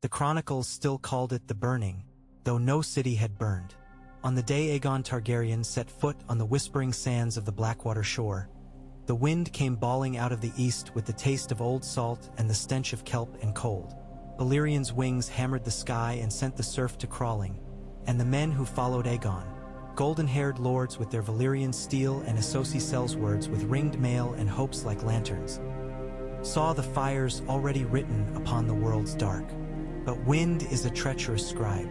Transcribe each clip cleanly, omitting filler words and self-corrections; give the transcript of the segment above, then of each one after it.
The chronicles still called it the Burning, though no city had burned. On the day Aegon Targaryen set foot on the whispering sands of the Blackwater shore, the wind came bawling out of the east with the taste of old salt and the stench of kelp and cold. Valyrion's wings hammered the sky and sent the surf to crawling, and the men who followed Aegon, golden-haired lords with their Valyrian steel and Essosi sellswords with ringed mail and hopes like lanterns, saw the fires already written upon the world's dark. But wind is a treacherous scribe.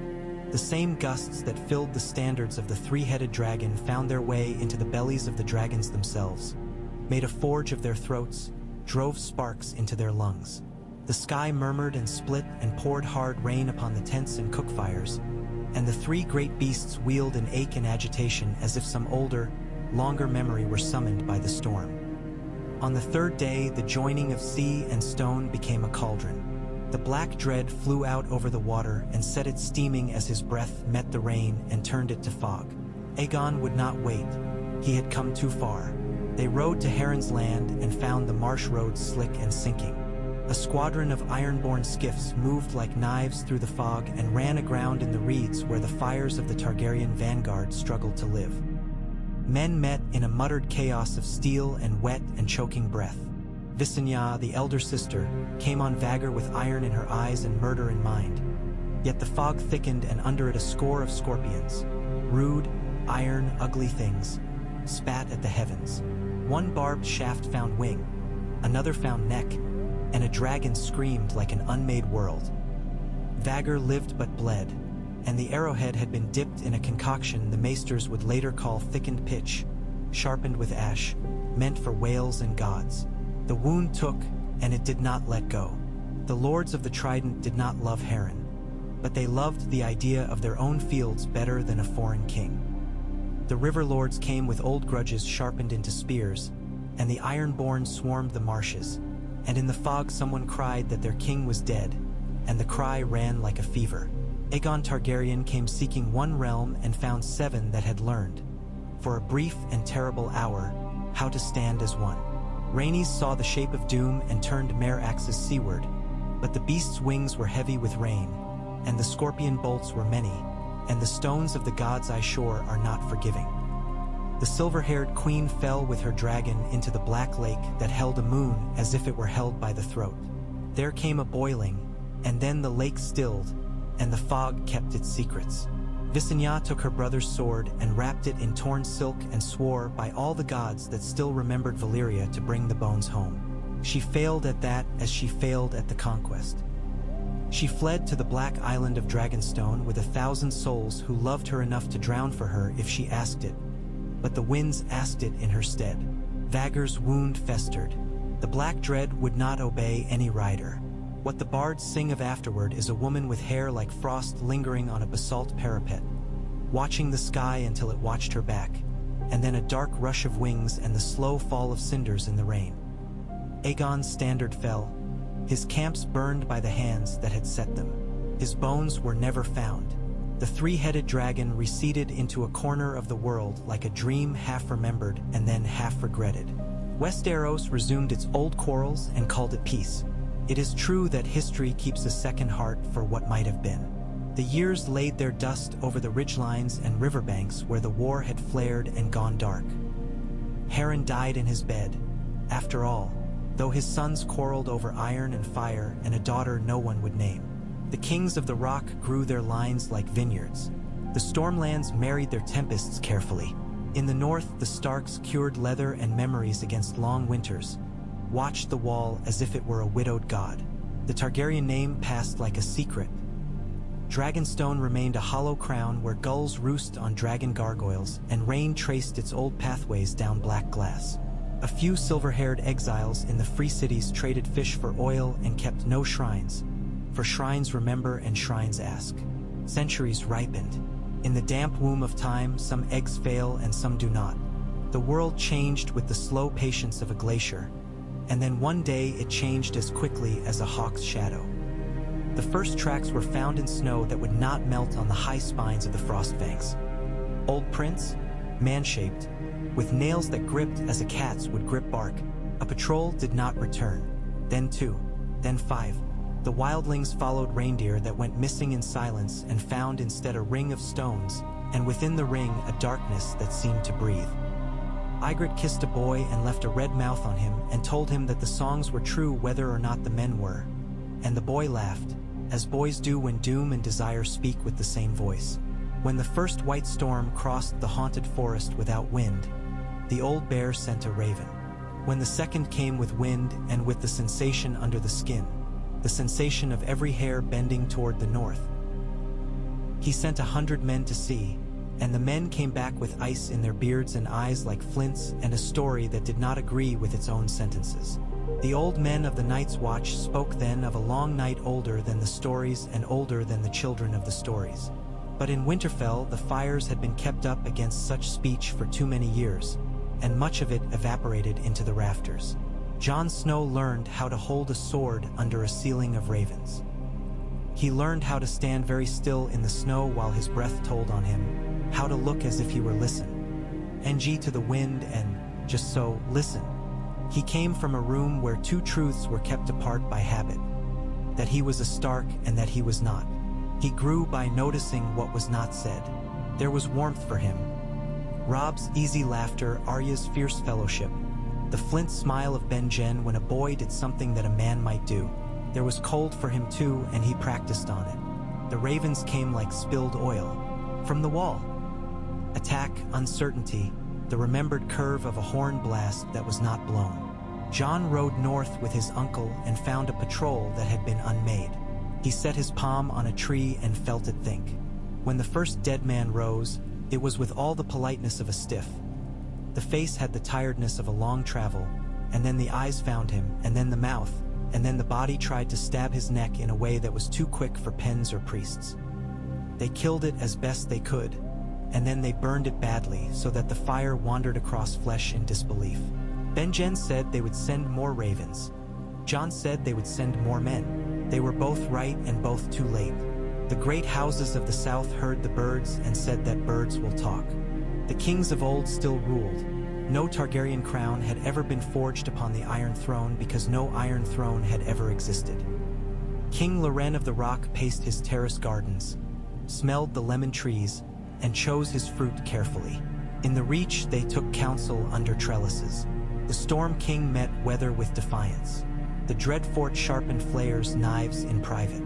The same gusts that filled the standards of the three-headed dragon found their way into the bellies of the dragons themselves, made a forge of their throats, drove sparks into their lungs. The sky murmured and split and poured hard rain upon the tents and cook fires, and the three great beasts wheeled in ache and agitation as if some older, longer memory were summoned by the storm. On the third day, the joining of sea and stone became a cauldron. The black dread flew out over the water and set it steaming as his breath met the rain and turned it to fog. Aegon would not wait. He had come too far. They rode to Heron's Land and found the marsh roads slick and sinking. A squadron of iron-born skiffs moved like knives through the fog and ran aground in the reeds where the fires of the Targaryen vanguard struggled to live. Men met in a muttered chaos of steel and wet and choking breath. Visenya, the elder sister, came on Vhagar with iron in her eyes and murder in mind. Yet the fog thickened, and under it a score of scorpions, rude, iron, ugly things, spat at the heavens. One barbed shaft found wing, another found neck, and a dragon screamed like an unmade world. Vhagar lived but bled, and the arrowhead had been dipped in a concoction the maesters would later call thickened pitch, sharpened with ash, meant for whales and gods. The wound took, and it did not let go. The lords of the Trident did not love Heron, but they loved the idea of their own fields better than a foreign king. The river lords came with old grudges sharpened into spears, and the ironborn swarmed the marshes, and in the fog someone cried that their king was dead, and the cry ran like a fever. Aegon Targaryen came seeking one realm and found 7 that had learned, for a brief and terrible hour, how to stand as one. Rhaenys saw the shape of doom and turned Mare axes seaward, but the beast's wings were heavy with rain, and the scorpion bolts were many, and the stones of the gods' eye shore are not forgiving. The silver-haired queen fell with her dragon into the black lake that held a moon as if it were held by the throat. There came a boiling, and then the lake stilled, and the fog kept its secrets. Visenya took her brother's sword and wrapped it in torn silk and swore by all the gods that still remembered Valyria to bring the bones home. She failed at that as she failed at the conquest. She fled to the black island of Dragonstone with 1,000 souls who loved her enough to drown for her if she asked it, but the winds asked it in her stead. Vhagar's wound festered. The black dread would not obey any rider. What the bards sing of afterward is a woman with hair like frost lingering on a basalt parapet, watching the sky until it watched her back, and then a dark rush of wings and the slow fall of cinders in the rain. Aegon's standard fell, his camps burned by the hands that had set them. His bones were never found. The three-headed dragon receded into a corner of the world like a dream half remembered and then half regretted. Westeros resumed its old quarrels and called it peace. It is true that history keeps a second heart for what might have been. The years laid their dust over the ridgelines and riverbanks where the war had flared and gone dark. Heron died in his bed, after all, though his sons quarreled over iron and fire and a daughter no one would name. The kings of the rock grew their lines like vineyards. The Stormlands married their tempests carefully. In the north, the Starks cured leather and memories against long winters, watched the wall as if it were a widowed god. The Targaryen name passed like a secret. Dragonstone remained a hollow crown where gulls roost on dragon gargoyles, and rain traced its old pathways down black glass. A few silver-haired exiles in the free cities traded fish for oil and kept no shrines, for shrines remember and shrines ask. Centuries ripened. In the damp womb of time, some eggs fail and some do not. The world changed with the slow patience of a glacier, and then one day it changed as quickly as a hawk's shadow. The first tracks were found in snow that would not melt on the high spines of the frostbanks. Old prints, man-shaped, with nails that gripped as a cat's would grip bark. A patrol did not return. Then 2, then 5. The wildlings followed reindeer that went missing in silence and found instead a ring of stones, and within the ring a darkness that seemed to breathe. Ygritte kissed a boy and left a red mouth on him and told him that the songs were true whether or not the men were. And the boy laughed, as boys do when doom and desire speak with the same voice. When the first white storm crossed the haunted forest without wind, the old bear sent a raven. When the second came with wind and with the sensation under the skin, the sensation of every hair bending toward the north, he sent 100 men to sea, and the men came back with ice in their beards and eyes like flints and a story that did not agree with its own sentences. The old men of the Night's Watch spoke then of a long night older than the stories and older than the children of the stories. But in Winterfell the fires had been kept up against such speech for too many years, and much of it evaporated into the rafters. Jon Snow learned how to hold a sword under a ceiling of ravens. He learned how to stand very still in the snow while his breath told on him, how to look as if he were listen. NG to the wind and, just so, listen. He came from a room where two truths were kept apart by habit, that he was a Stark and that he was not. He grew by noticing what was not said. There was warmth for him. Robb's easy laughter, Arya's fierce fellowship, the flint smile of Ben-Jen when a boy did something that a man might do. There was cold for him too, and he practiced on it. The ravens came like spilled oil from the wall. Attack, uncertainty, the remembered curve of a horn blast that was not blown. Jon rode north with his uncle and found a patrol that had been unmade. He set his palm on a tree and felt it think. When the first dead man rose, it was with all the politeness of a stiff. The face had the tiredness of a long travel, and then the eyes found him, and then the mouth, and then the body tried to stab his neck in a way that was too quick for pens or priests. They killed it as best they could, and then they burned it badly so that the fire wandered across flesh in disbelief. Ben-Jen said they would send more ravens. Jon said they would send more men. They were both right and both too late. The great houses of the south heard the birds and said that birds will talk. The kings of old still ruled. No Targaryen crown had ever been forged upon the Iron Throne because no Iron Throne had ever existed. King Loren of the Rock paced his terrace gardens, smelled the lemon trees, and chose his fruit carefully. In the Reach they took counsel under trellises. The Storm King met weather with defiance. The Dreadfort sharpened flayers' knives in private.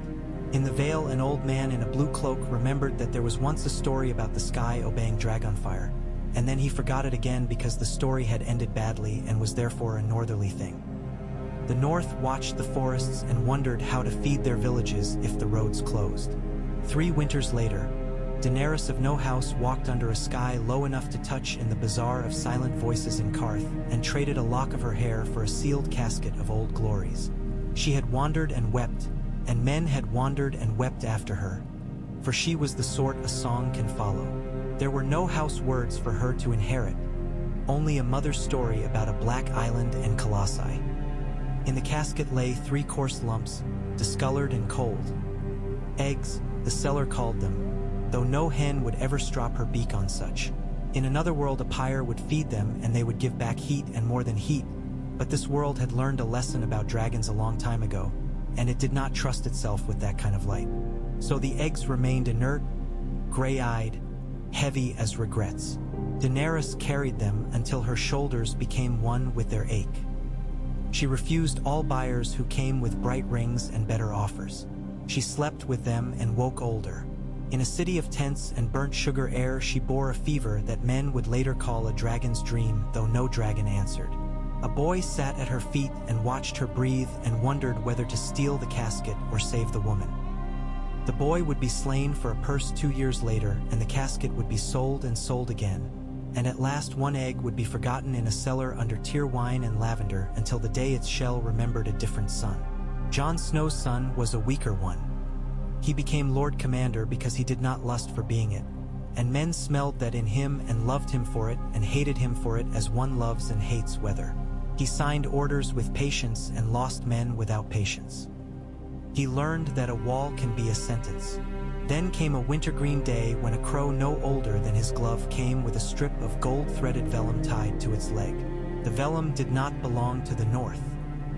In the Vale an old man in a blue cloak remembered that there was once a story about the sky obeying dragonfire, and then he forgot it again because the story had ended badly and was therefore a northerly thing. The North watched the forests and wondered how to feed their villages if the roads closed. 3 winters later, Daenerys of No House walked under a sky low enough to touch in the bazaar of silent voices in Karth and traded a lock of her hair for a sealed casket of old glories. She had wandered and wept, and men had wandered and wept after her, for she was the sort a song can follow. There were no house words for her to inherit, only a mother's story about a black island and colossi. In the casket lay 3 coarse lumps, discolored and cold. Eggs, the seller called them, though no hen would ever strop her beak on such. In another world a pyre would feed them and they would give back heat and more than heat, but this world had learned a lesson about dragons a long time ago, and it did not trust itself with that kind of light. So the eggs remained inert, gray-eyed, heavy as regrets. Daenerys carried them until her shoulders became one with their ache. She refused all buyers who came with bright rings and better offers. She slept with them and woke older. In a city of tents and burnt sugar air she bore a fever that men would later call a dragon's dream, though no dragon answered. A boy sat at her feet and watched her breathe and wondered whether to steal the casket or save the woman. The boy would be slain for a purse 2 years later, and the casket would be sold and sold again. And at last 1 egg would be forgotten in a cellar under tear wine and lavender until the day its shell remembered a different son. Jon Snow's son was a weaker one. He became Lord Commander because he did not lust for being it, and men smelled that in him and loved him for it and hated him for it as one loves and hates weather. He signed orders with patience and lost men without patience. He learned that a wall can be a sentence. Then came a wintergreen day when a crow no older than his glove came with a strip of gold-threaded vellum tied to its leg. The vellum did not belong to the north.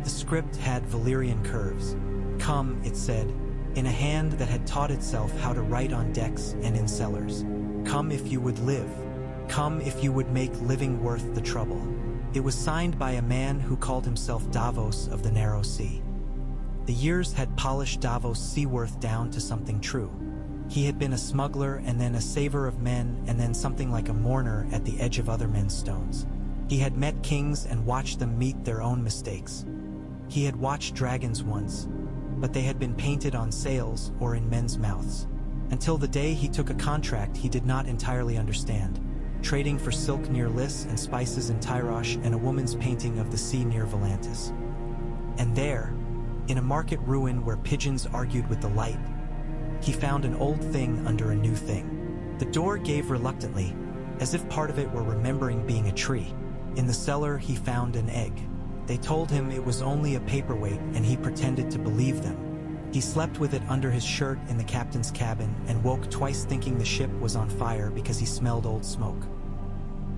The script had Valyrian curves. "Come," it said, in a hand that had taught itself how to write on decks and in cellars. "Come if you would live. Come if you would make living worth the trouble." It was signed by a man who called himself Davos of the Narrow Sea. The years had polished Davos' seaworth down to something true. He had been a smuggler and then a saver of men and then something like a mourner at the edge of other men's stones. He had met kings and watched them meet their own mistakes. He had watched dragons once, but they had been painted on sails or in men's mouths. Until the day he took a contract he did not entirely understand, trading for silk near Lys and spices in Tyrosh and a woman's painting of the sea near Volantis. And there, in a market ruin where pigeons argued with the light, he found an old thing under a new thing. The door gave reluctantly, as if part of it were remembering being a tree. In the cellar he found an egg. They told him it was only a paperweight and he pretended to believe them. He slept with it under his shirt in the captain's cabin and woke twice thinking the ship was on fire because he smelled old smoke.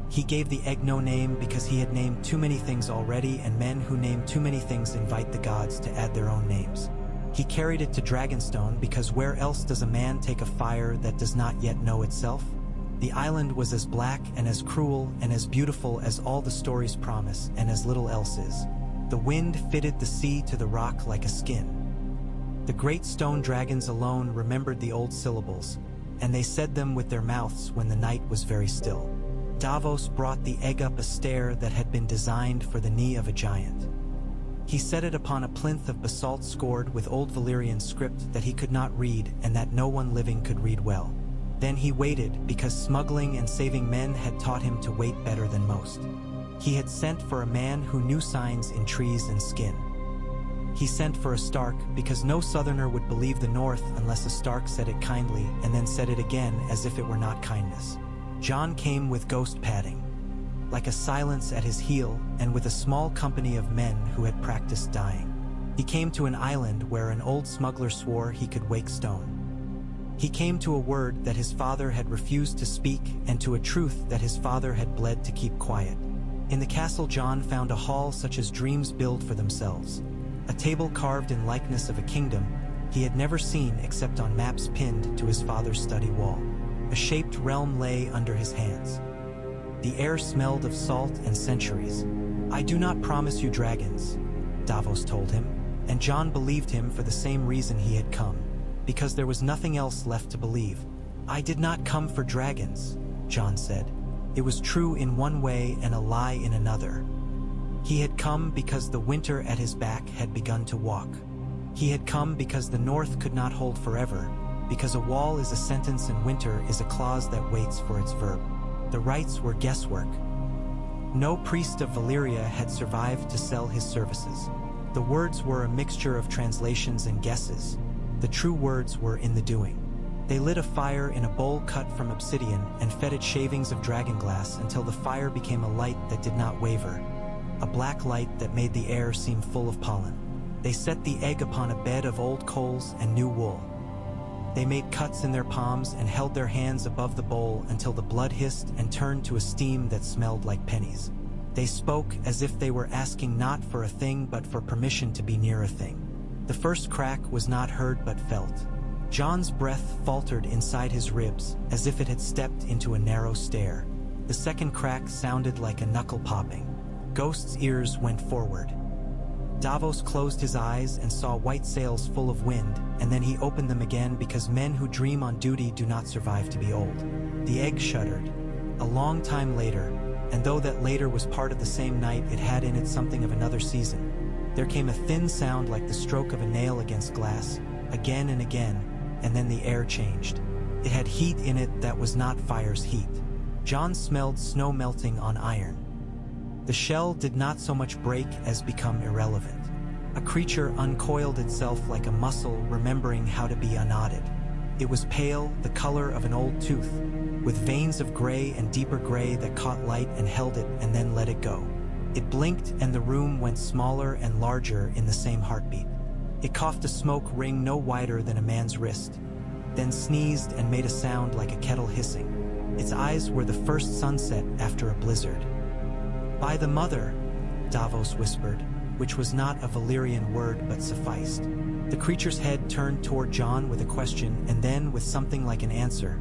He gave the egg no name because he had named too many things already, and men who name too many things invite the gods to add their own names. He carried it to Dragonstone because where else does a man take a fire that does not yet know itself? The island was as black and as cruel and as beautiful as all the stories promise, and as little else is. The wind fitted the sea to the rock like a skin. The great stone dragons alone remembered the old syllables, and they said them with their mouths when the night was very still. Davos brought the egg up a stair that had been designed for the knee of a giant. He set it upon a plinth of basalt scored with old Valyrian script that he could not read and that no one living could read well. Then he waited because smuggling and saving men had taught him to wait better than most. He had sent for a man who knew signs in trees and skin. He sent for a Stark because no Southerner would believe the North unless a Stark said it kindly and then said it again as if it were not kindness. Jon came with ghost padding, like a silence at his heel, and with a small company of men who had practiced dying. He came to an island where an old smuggler swore he could wake stone. He came to a word that his father had refused to speak and to a truth that his father had bled to keep quiet. In the castle Jon found a hall such as dreams build for themselves, a table carved in likeness of a kingdom he had never seen except on maps pinned to his father's study wall. A shaped realm lay under his hands. The air smelled of salt and centuries. "I do not promise you dragons," Davos told him, and Jon believed him for the same reason he had come, because there was nothing else left to believe. "I did not come for dragons," Jon said. It was true in one way and a lie in another. He had come because the winter at his back had begun to walk. He had come because the North could not hold forever, because a wall is a sentence and winter is a clause that waits for its verb. The rites were guesswork. No priest of Valyria had survived to sell his services. The words were a mixture of translations and guesses. The true words were in the doing. They lit a fire in a bowl cut from obsidian and fed it shavings of dragonglass until the fire became a light that did not waver, a black light that made the air seem full of pollen. They set the egg upon a bed of old coals and new wool. They made cuts in their palms and held their hands above the bowl until the blood hissed and turned to a steam that smelled like pennies. They spoke as if they were asking not for a thing but for permission to be near a thing. The first crack was not heard but felt. Jon's breath faltered inside his ribs as if it had stepped into a narrow stair. The second crack sounded like a knuckle popping. Ghost's ears went forward. Davos closed his eyes and saw white sails full of wind, and then he opened them again because men who dream on duty do not survive to be old. The egg shuddered. A long time later, and though that later was part of the same night, it had in it something of another season. There came a thin sound like the stroke of a nail against glass, again and again, and then the air changed. It had heat in it that was not fire's heat. Jon smelled snow melting on iron. The shell did not so much break as become irrelevant. A creature uncoiled itself like a muscle, remembering how to be unknotted. It was pale, the color of an old tooth, with veins of gray and deeper gray that caught light and held it and then let it go. It blinked and the room went smaller and larger in the same heartbeat. It coughed a smoke ring no wider than a man's wrist, then sneezed and made a sound like a kettle hissing. Its eyes were the first sunset after a blizzard. "By the mother," Davos whispered, which was not a Valyrian word but sufficed. The creature's head turned toward Jon with a question and then with something like an answer,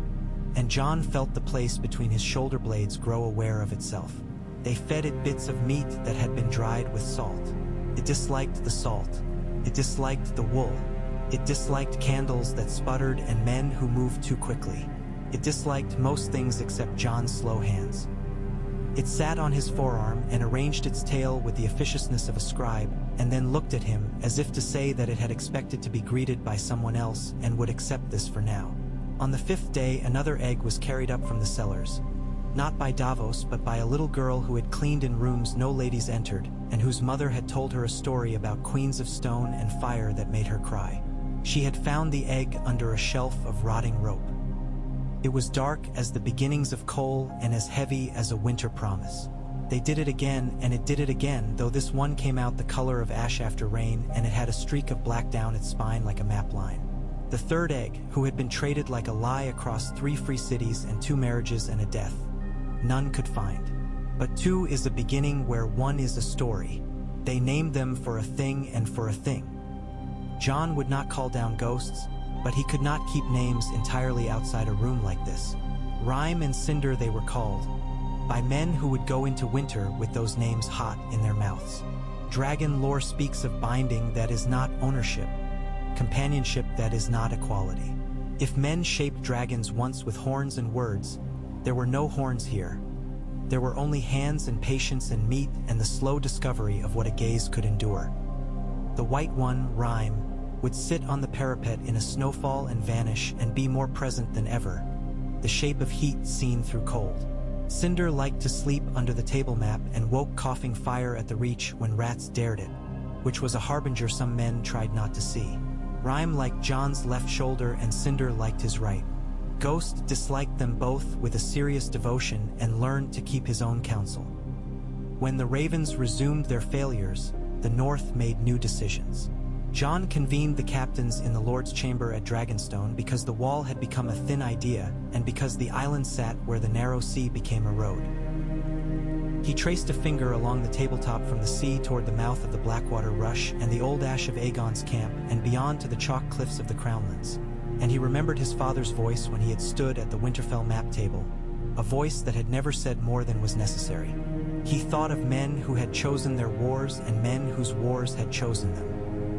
and Jon felt the place between his shoulder blades grow aware of itself. They fed it bits of meat that had been dried with salt. It disliked the salt. It disliked the wool. It disliked candles that sputtered and men who moved too quickly. It disliked most things except Jon's slow hands. It sat on his forearm and arranged its tail with the officiousness of a scribe, and then looked at him as if to say that it had expected to be greeted by someone else and would accept this for now. On the 5th day, another egg was carried up from the cellars, not by Davos but by a little girl who had cleaned in rooms no ladies entered, and whose mother had told her a story about queens of stone and fire that made her cry. She had found the egg under a shelf of rotting rope. It was dark as the beginnings of coal and as heavy as a winter promise. They did it again, and it did it again, though this one came out the color of ash after rain, and it had a streak of black down its spine like a map line. The third egg, who had been traded like a lie across 3 free cities and 2 marriages and a death, none could find. But 2 is a beginning where 1 is a story. They named them for a thing and for a thing. Jon would not call down ghosts, but he could not keep names entirely outside a room like this. Rime and Cinder they were called, by men who would go into winter with those names hot in their mouths. Dragon lore speaks of binding that is not ownership, companionship that is not equality. If men shaped dragons once with horns and words, there were no horns here. There were only hands and patience and meat and the slow discovery of what a gaze could endure. The white one, Rime, would sit on the parapet in a snowfall and vanish and be more present than ever, the shape of heat seen through cold. Cinder liked to sleep under the table map and woke coughing fire at the reach when rats dared it, which was a harbinger some men tried not to see. Rime liked Jon's left shoulder and Cinder liked his right. Ghost disliked them both with a serious devotion and learned to keep his own counsel. When the ravens resumed their failures, the North made new decisions. Jon convened the captains in the Lord's chamber at Dragonstone because the wall had become a thin idea and because the island sat where the narrow sea became a road. He traced a finger along the tabletop from the sea toward the mouth of the Blackwater Rush and the old ash of Aegon's camp and beyond to the chalk cliffs of the Crownlands. And he remembered his father's voice when he had stood at the Winterfell map table, a voice that had never said more than was necessary. He thought of men who had chosen their wars and men whose wars had chosen them.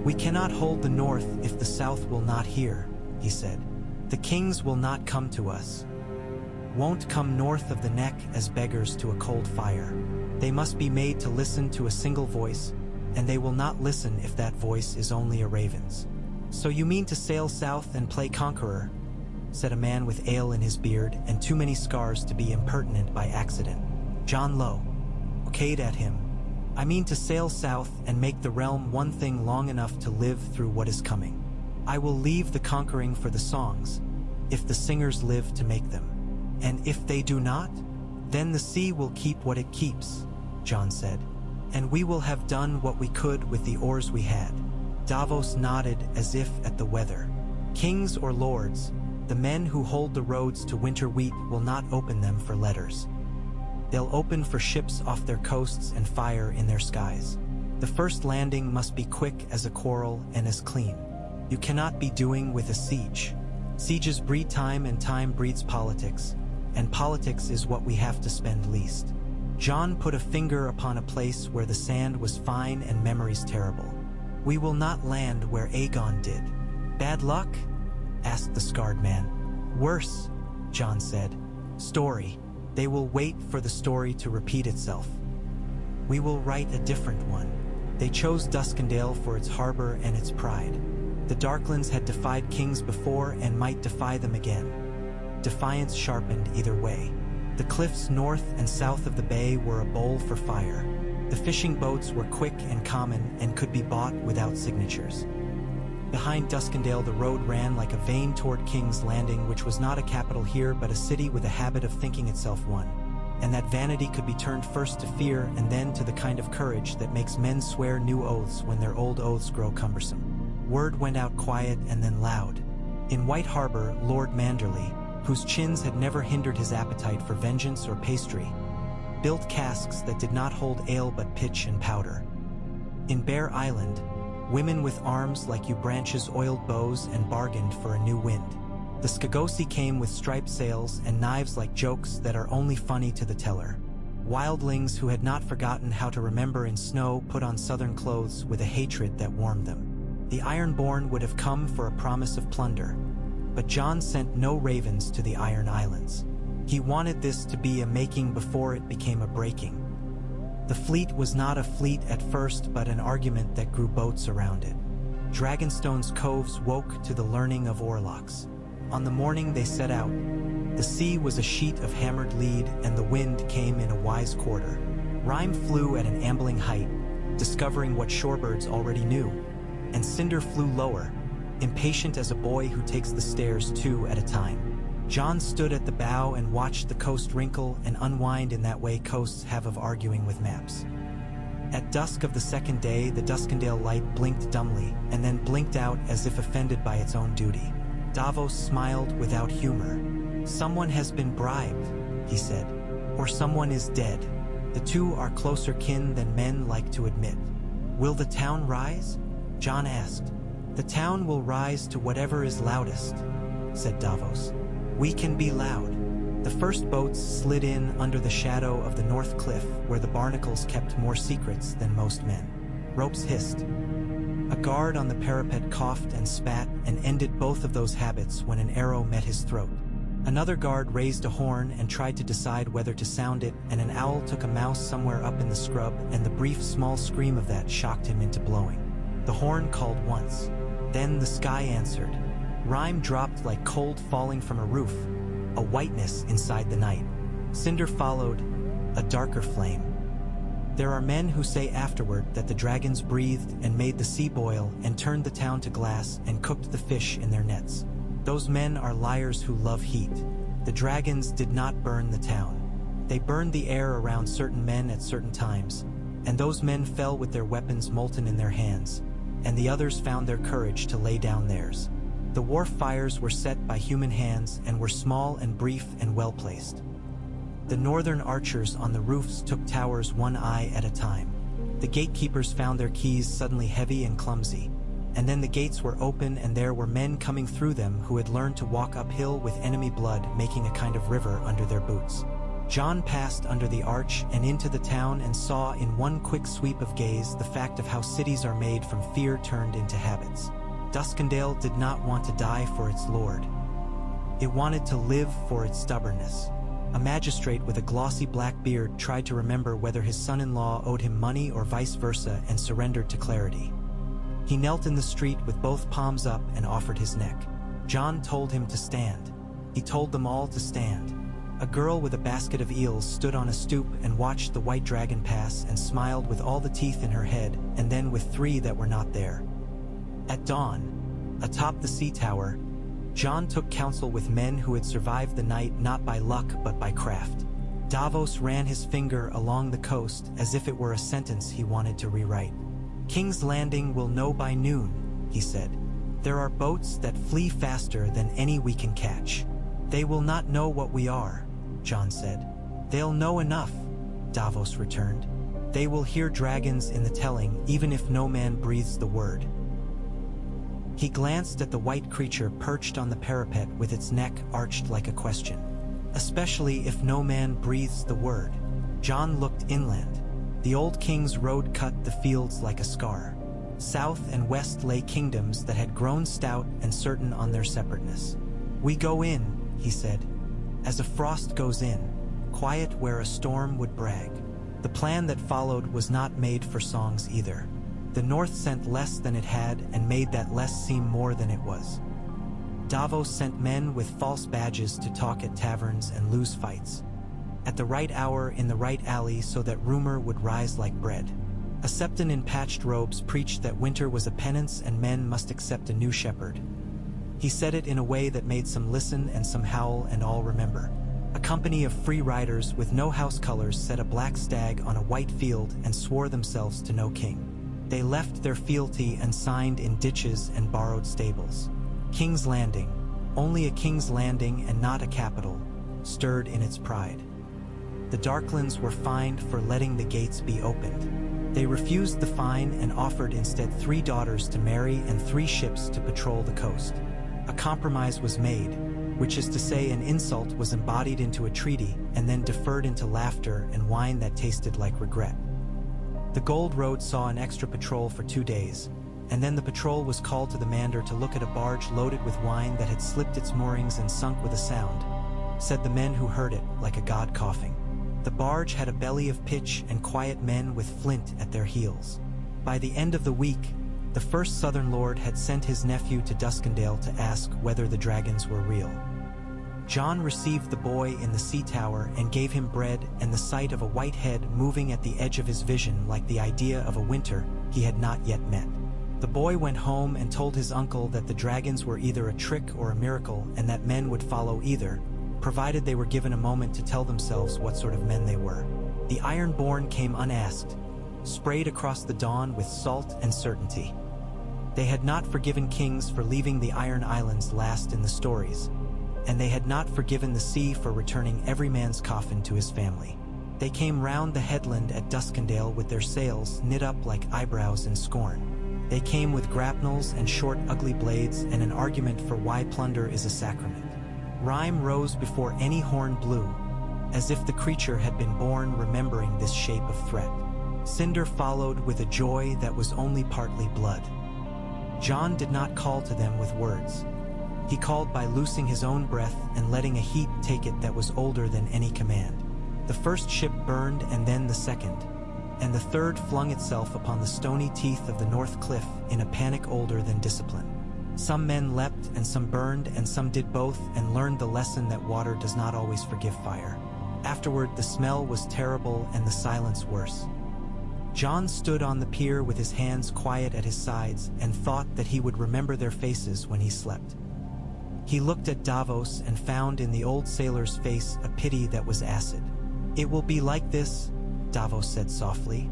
"We cannot hold the North if the South will not hear," he said. "The kings will not come to us. Won't come north of the neck as beggars to a cold fire. They must be made to listen to a single voice, and they will not listen if that voice is only a raven's." "So you mean to sail south and play Conqueror?" said a man with ale in his beard and too many scars to be impertinent by accident. Jon Low okayed at him. "I mean to sail south and make the realm one thing long enough to live through what is coming. I will leave the conquering for the songs, if the singers live to make them. And if they do not, then the sea will keep what it keeps," Jon said. "And we will have done what we could with the oars we had." Davos nodded as if at the weather. "Kings or lords, the men who hold the roads to winter wheat will not open them for letters. They'll open for ships off their coasts and fire in their skies. The first landing must be quick as a quarrel and as clean. You cannot be doing with a siege. Sieges breed time and time breeds politics, and politics is what we have to spend least." Jon put a finger upon a place where the sand was fine and memories terrible. "We will not land where Aegon did." "Bad luck?" asked the scarred man. "Worse," Jon said. "Story. They will wait for the story to repeat itself. We will write a different one." They chose Duskendale for its harbor and its pride. The Darklands had defied kings before and might defy them again. Defiance sharpened either way. The cliffs north and south of the bay were a bowl for fire. The fishing boats were quick and common and could be bought without signatures. Behind Duskendale the road ran like a vein toward King's Landing, which was not a capital here but a city with a habit of thinking itself one. And that vanity could be turned first to fear and then to the kind of courage that makes men swear new oaths when their old oaths grow cumbersome. Word went out quiet and then loud. In White Harbor, Lord Manderley, whose chins had never hindered his appetite for vengeance or pastry, built casks that did not hold ale but pitch and powder. In Bear Island, women with arms like yew branches oiled bows and bargained for a new wind. The Skagosi came with striped sails and knives like jokes that are only funny to the teller. Wildlings who had not forgotten how to remember in snow put on southern clothes with a hatred that warmed them. The Ironborn would have come for a promise of plunder, but Jon sent no ravens to the Iron Islands. He wanted this to be a making before it became a breaking. The fleet was not a fleet at first, but an argument that grew boats around it. Dragonstone's coves woke to the learning of oarlocks. On the morning they set out, the sea was a sheet of hammered lead and the wind came in a wise quarter. Rime flew at an ambling height, discovering what shorebirds already knew, and Cinder flew lower, impatient as a boy who takes the stairs 2 at a time. Jon stood at the bow and watched the coast wrinkle and unwind in that way coasts have of arguing with maps. At dusk of the second day, the Duskendale light blinked dumbly and then blinked out as if offended by its own duty. Davos smiled without humor. "Someone has been bribed," he said, "or someone is dead. The two are closer kin than men like to admit." "Will the town rise?" Jon asked. "The town will rise to whatever is loudest," said Davos. "We can be loud." The first boats slid in under the shadow of the north cliff where the barnacles kept more secrets than most men. Ropes hissed. A guard on the parapet coughed and spat and ended both of those habits when an arrow met his throat. Another guard raised a horn and tried to decide whether to sound it, and an owl took a mouse somewhere up in the scrub, and the brief small scream of that shocked him into blowing. The horn called once. Then the sky answered. Rime dropped like cold falling from a roof, a whiteness inside the night. Cinder followed, a darker flame. There are men who say afterward that the dragons breathed and made the sea boil and turned the town to glass and cooked the fish in their nets. Those men are liars who love heat. The dragons did not burn the town. They burned the air around certain men at certain times, and those men fell with their weapons molten in their hands, and the others found their courage to lay down theirs. The wharf fires were set by human hands and were small and brief and well-placed. The northern archers on the roofs took towers one eye at a time. The gatekeepers found their keys suddenly heavy and clumsy, and then the gates were open and there were men coming through them who had learned to walk uphill with enemy blood making a kind of river under their boots. Jon passed under the arch and into the town and saw in one quick sweep of gaze the fact of how cities are made from fear turned into habits. Duskendale did not want to die for its lord. It wanted to live for its stubbornness. A magistrate with a glossy black beard tried to remember whether his son-in-law owed him money or vice versa and surrendered to clarity. He knelt in the street with both palms up and offered his neck. Jon told him to stand. He told them all to stand. A girl with a basket of eels stood on a stoop and watched the white dragon pass and smiled with all the teeth in her head and then with 3 that were not there. At dawn, atop the sea tower, Jon took counsel with men who had survived the night not by luck but by craft. Davos ran his finger along the coast as if it were a sentence he wanted to rewrite. "King's Landing will know by noon," he said. "There are boats that flee faster than any we can catch." "They will not know what we are," Jon said. "They'll know enough," Davos returned. "They will hear dragons in the telling even if no man breathes the word." He glanced at the white creature perched on the parapet with its neck arched like a question. "Especially if no man breathes the word." Jon looked inland. The old king's road cut the fields like a scar. South and west lay kingdoms that had grown stout and certain on their separateness. "We go in," he said, "as a frost goes in, quiet where a storm would brag." The plan that followed was not made for songs either. The North sent less than it had and made that less seem more than it was. Davos sent men with false badges to talk at taverns and lose fights. At the right hour in the right alley so that rumor would rise like bread. A septon in patched robes preached that winter was a penance and men must accept a new shepherd. He said it in a way that made some listen and some howl and all remember. A company of free riders with no house colors set a black stag on a white field and swore themselves to no king. They left their fealty and signed in ditches and borrowed stables. King's Landing, only a king's landing and not a capital, stirred in its pride. The Darklands were fined for letting the gates be opened. They refused the fine and offered instead 3 daughters to marry and 3 ships to patrol the coast. A compromise was made, which is to say an insult was embodied into a treaty and then deferred into laughter and wine that tasted like regret. The Gold Road saw an extra patrol for 2 days, and then the patrol was called to the Mander to look at a barge loaded with wine that had slipped its moorings and sunk with a sound, said the men who heard it, like a god coughing. The barge had a belly of pitch and quiet men with flint at their heels. By the end of the week, the first Southern Lord had sent his nephew to Duskendale to ask whether the dragons were real. John received the boy in the sea tower and gave him bread and the sight of a white head moving at the edge of his vision like the idea of a winter he had not yet met. The boy went home and told his uncle that the dragons were either a trick or a miracle and that men would follow either, provided they were given a moment to tell themselves what sort of men they were. The Ironborn came unasked, sprayed across the dawn with salt and certainty. They had not forgiven kings for leaving the Iron Islands last in the stories, and they had not forgiven the sea for returning every man's coffin to his family. They came round the headland at Duskendale with their sails knit up like eyebrows in scorn. They came with grapnels and short ugly blades and an argument for why plunder is a sacrament. Rhyme rose before any horn blew, as if the creature had been born remembering this shape of threat. Cinder followed with a joy that was only partly blood. John did not call to them with words. He called by loosing his own breath and letting a heat take it that was older than any command. The first ship burned and then the second, and the third flung itself upon the stony teeth of the North Cliff in a panic older than discipline. Some men leapt and some burned and some did both and learned the lesson that water does not always forgive fire. Afterward the smell was terrible and the silence worse. John stood on the pier with his hands quiet at his sides and thought that he would remember their faces when he slept. He looked at Davos and found in the old sailor's face a pity that was acid. "It will be like this," Davos said softly,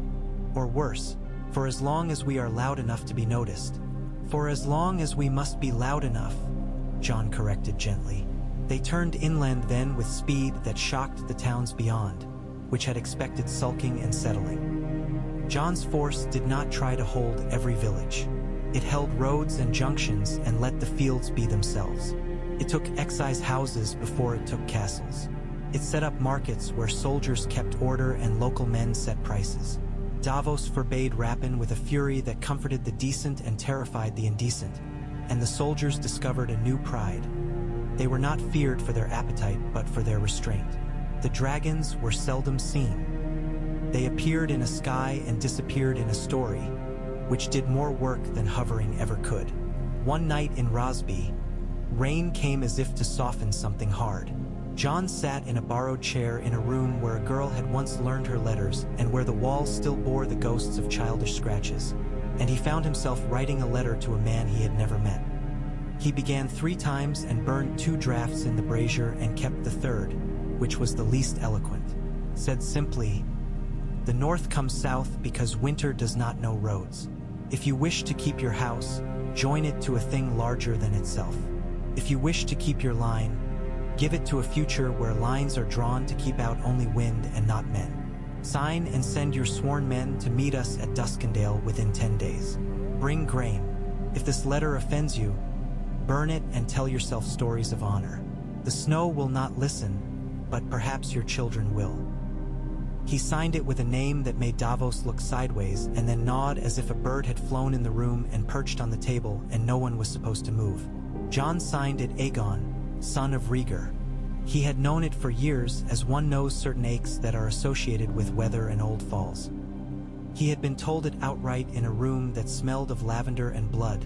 "or worse, for as long as we are loud enough to be noticed." "For as long as we must be loud enough," John corrected gently. They turned inland then with speed that shocked the towns beyond, which had expected sulking and settling. John's force did not try to hold every village. It held roads and junctions and let the fields be themselves. It took excise houses before it took castles. It set up markets where soldiers kept order and local men set prices. Davos forbade rapine with a fury that comforted the decent and terrified the indecent, and the soldiers discovered a new pride. They were not feared for their appetite but for their restraint. The dragons were seldom seen. They appeared in a sky and disappeared in a story, which did more work than hovering ever could. One night in Rosby, rain came as if to soften something hard. John sat in a borrowed chair in a room where a girl had once learned her letters and where the walls still bore the ghosts of childish scratches, and he found himself writing a letter to a man he had never met. He began 3 times and burned 2 drafts in the brazier and kept the third, which was the least eloquent. Said simply, "The north comes south because winter does not know roads. If you wish to keep your house, join it to a thing larger than itself. If you wish to keep your line, give it to a future where lines are drawn to keep out only wind and not men. Sign and send your sworn men to meet us at Duskendale within 10 days. Bring grain. If this letter offends you, burn it and tell yourself stories of honor. The snow will not listen, but perhaps your children will." He signed it with a name that made Davos look sideways and then nod as if a bird had flown in the room and perched on the table and no one was supposed to move. John signed it Aegon, son of Rhaegar. He had known it for years as one knows certain aches that are associated with weather and old falls. He had been told it outright in a room that smelled of lavender and blood,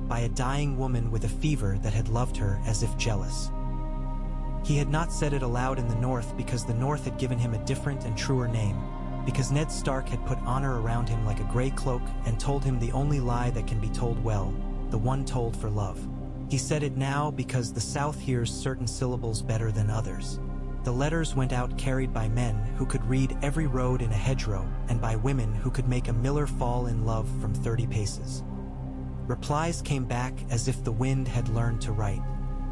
by a dying woman with a fever that had loved her as if jealous. He had not said it aloud in the North because the North had given him a different and truer name, because Ned Stark had put honor around him like a gray cloak and told him the only lie that can be told well, the one told for love. He said it now because the South hears certain syllables better than others. The letters went out carried by men who could read every road in a hedgerow and by women who could make a miller fall in love from 30 paces. Replies came back as if the wind had learned to write.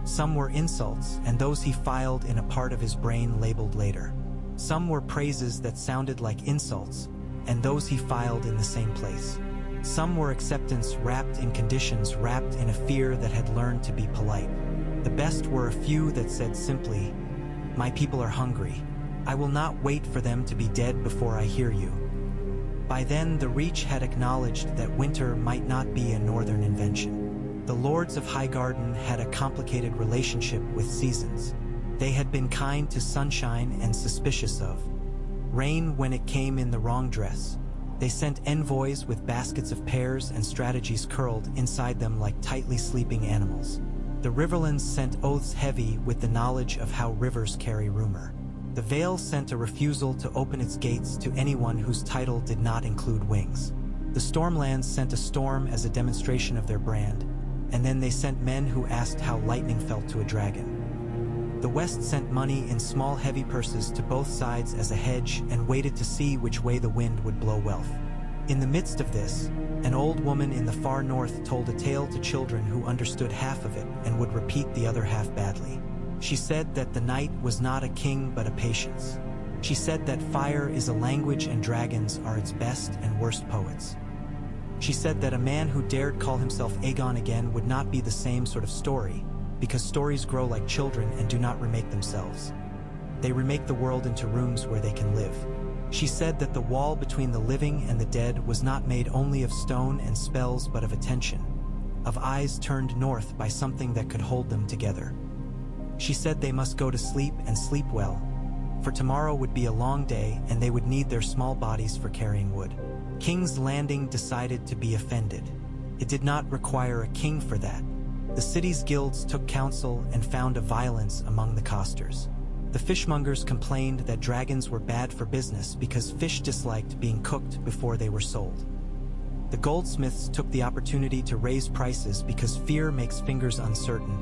Some were insults, and those he filed in a part of his brain labeled later. Some were praises that sounded like insults, and those he filed in the same place. Some were acceptance wrapped in conditions, wrapped in a fear that had learned to be polite. The best were a few that said simply, "My people are hungry. I will not wait for them to be dead before I hear you." By then, the Reach had acknowledged that winter might not be a northern invention. The lords of Highgarden had a complicated relationship with seasons. They had been kind to sunshine and suspicious of rain when it came in the wrong dress. They sent envoys with baskets of pears and strategies curled inside them like tightly sleeping animals. The Riverlands sent oaths heavy with the knowledge of how rivers carry rumor. The Vale sent a refusal to open its gates to anyone whose title did not include wings. The Stormlands sent a storm as a demonstration of their brand, and then they sent men who asked how lightning felt to a dragon. The West sent money in small heavy purses to both sides as a hedge and waited to see which way the wind would blow wealth. In the midst of this, an old woman in the far north told a tale to children who understood half of it and would repeat the other half badly. She said that the night was not a king but a patience. She said that fire is a language and dragons are its best and worst poets. She said that a man who dared call himself Aegon again would not be the same sort of story, because stories grow like children and do not remake themselves. They remake the world into rooms where they can live. She said that the wall between the living and the dead was not made only of stone and spells but of attention, of eyes turned north by something that could hold them together. She said they must go to sleep and sleep well, for tomorrow would be a long day and they would need their small bodies for carrying wood. King's Landing decided to be offended. It did not require a king for that. The city's guilds took counsel and found a violence among the costers. The fishmongers complained that dragons were bad for business because fish disliked being cooked before they were sold. The goldsmiths took the opportunity to raise prices because fear makes fingers uncertain,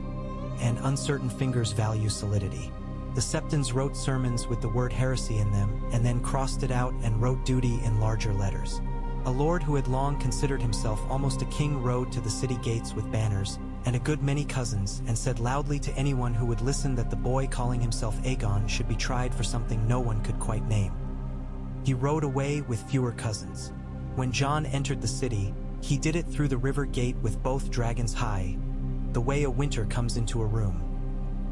and uncertain fingers value solidity. The septons wrote sermons with the word heresy in them and then crossed it out and wrote duty in larger letters. A lord who had long considered himself almost a king rode to the city gates with banners and a good many cousins and said loudly to anyone who would listen that the boy calling himself Aegon should be tried for something no one could quite name. He rode away with fewer cousins. When Jon entered the city, he did it through the river gate with both dragons high, the way a winter comes into a room.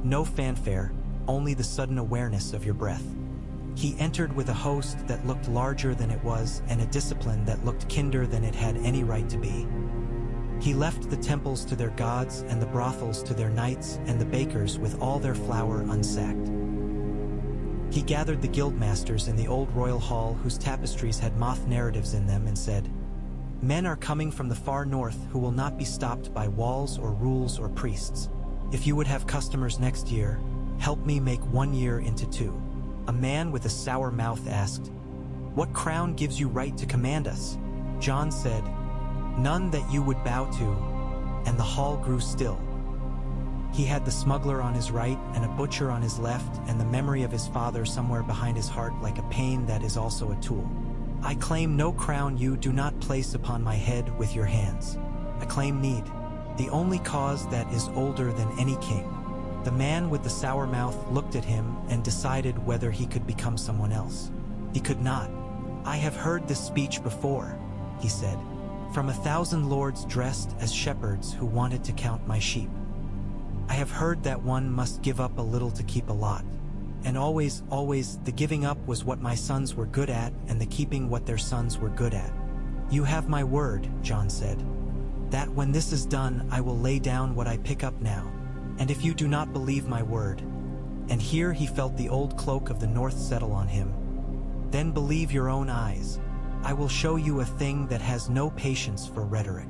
No fanfare, only the sudden awareness of your breath. He entered with a host that looked larger than it was and a discipline that looked kinder than it had any right to be. He left the temples to their gods and the brothels to their knights and the bakers with all their flour unsacked. He gathered the guildmasters in the old royal hall whose tapestries had moth narratives in them and said, "Men are coming from the far north who will not be stopped by walls or rules or priests. If you would have customers next year, help me make 1 year into 2. A man with a sour mouth asked, "What crown gives you right to command us?" Jon said, "None that you would bow to," and the hall grew still. He had the smuggler on his right and a butcher on his left and the memory of his father somewhere behind his heart like a pain that is also a tool. "I claim no crown you do not place upon my head with your hands. I claim need, the only cause that is older than any king." The man with the sour mouth looked at him and decided whether he could become someone else. He could not. "I have heard this speech before," he said, "from 1,000 lords dressed as shepherds who wanted to count my sheep. I have heard that one must give up a little to keep a lot. And always, the giving up was what my sons were good at and the keeping what their sons were good at. You have my word," Jon said, "that when this is done I will lay down what I pick up now. And if you do not believe my word," and here he felt the old cloak of the north settle on him, "then believe your own eyes. I will show you a thing that has no patience for rhetoric."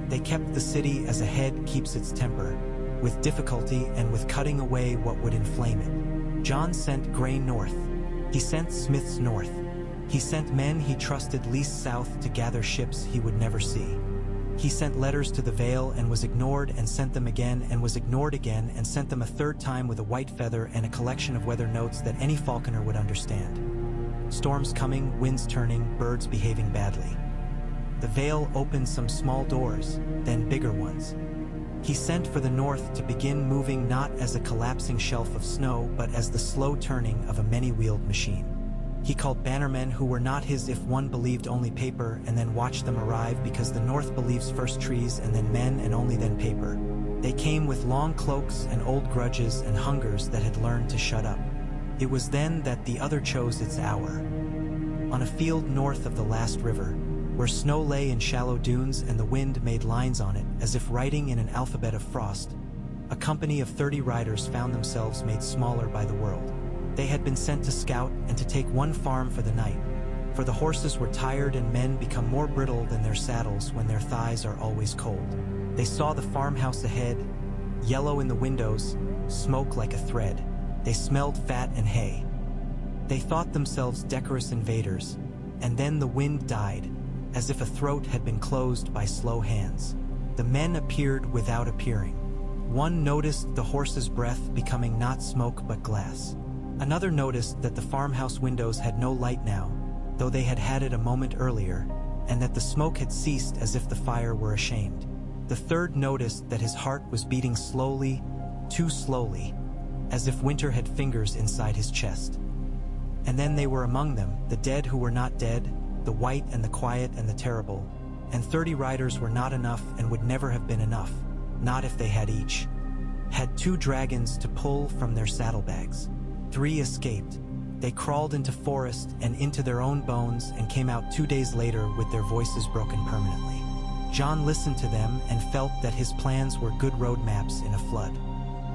They kept the city as a head keeps its temper, with difficulty and with cutting away what would inflame it. Jon sent grain north. He sent smiths north. He sent men he trusted least south to gather ships he would never see. He sent letters to the Vale and was ignored and sent them again and was ignored again and sent them a third time with a white feather and a collection of weather notes that any falconer would understand. Storms coming, winds turning, birds behaving badly. The Vale opened some small doors, then bigger ones. He sent for the north to begin moving not as a collapsing shelf of snow but as the slow turning of a many-wheeled machine. He called bannermen who were not his if one believed only paper and then watched them arrive because the North believes first trees and then men and only then paper. They came with long cloaks and old grudges and hungers that had learned to shut up. It was then that the other chose its hour. On a field north of the last river, where snow lay in shallow dunes and the wind made lines on it as if writing in an alphabet of frost, a company of 30 riders found themselves made smaller by the world. They had been sent to scout and to take one farm for the night, for the horses were tired and men become more brittle than their saddles when their thighs are always cold. They saw the farmhouse ahead, yellow in the windows, smoke like a thread. They smelled fat and hay. They thought themselves decorous invaders, and then the wind died, as if a throat had been closed by slow hands. The men appeared without appearing. One noticed the horse's breath becoming not smoke but glass. Another noticed that the farmhouse windows had no light now, though they had had it a moment earlier, and that the smoke had ceased as if the fire were ashamed. The third noticed that his heart was beating slowly, too slowly, as if winter had fingers inside his chest. And then they were among them, the dead who were not dead, the white and the quiet and the terrible, and 30 riders were not enough and would never have been enough, not if they had each had 2 dragons to pull from their saddlebags. 3 escaped. They crawled into forest and into their own bones and came out 2 days later with their voices broken permanently. John listened to them and felt that his plans were good road maps in a flood.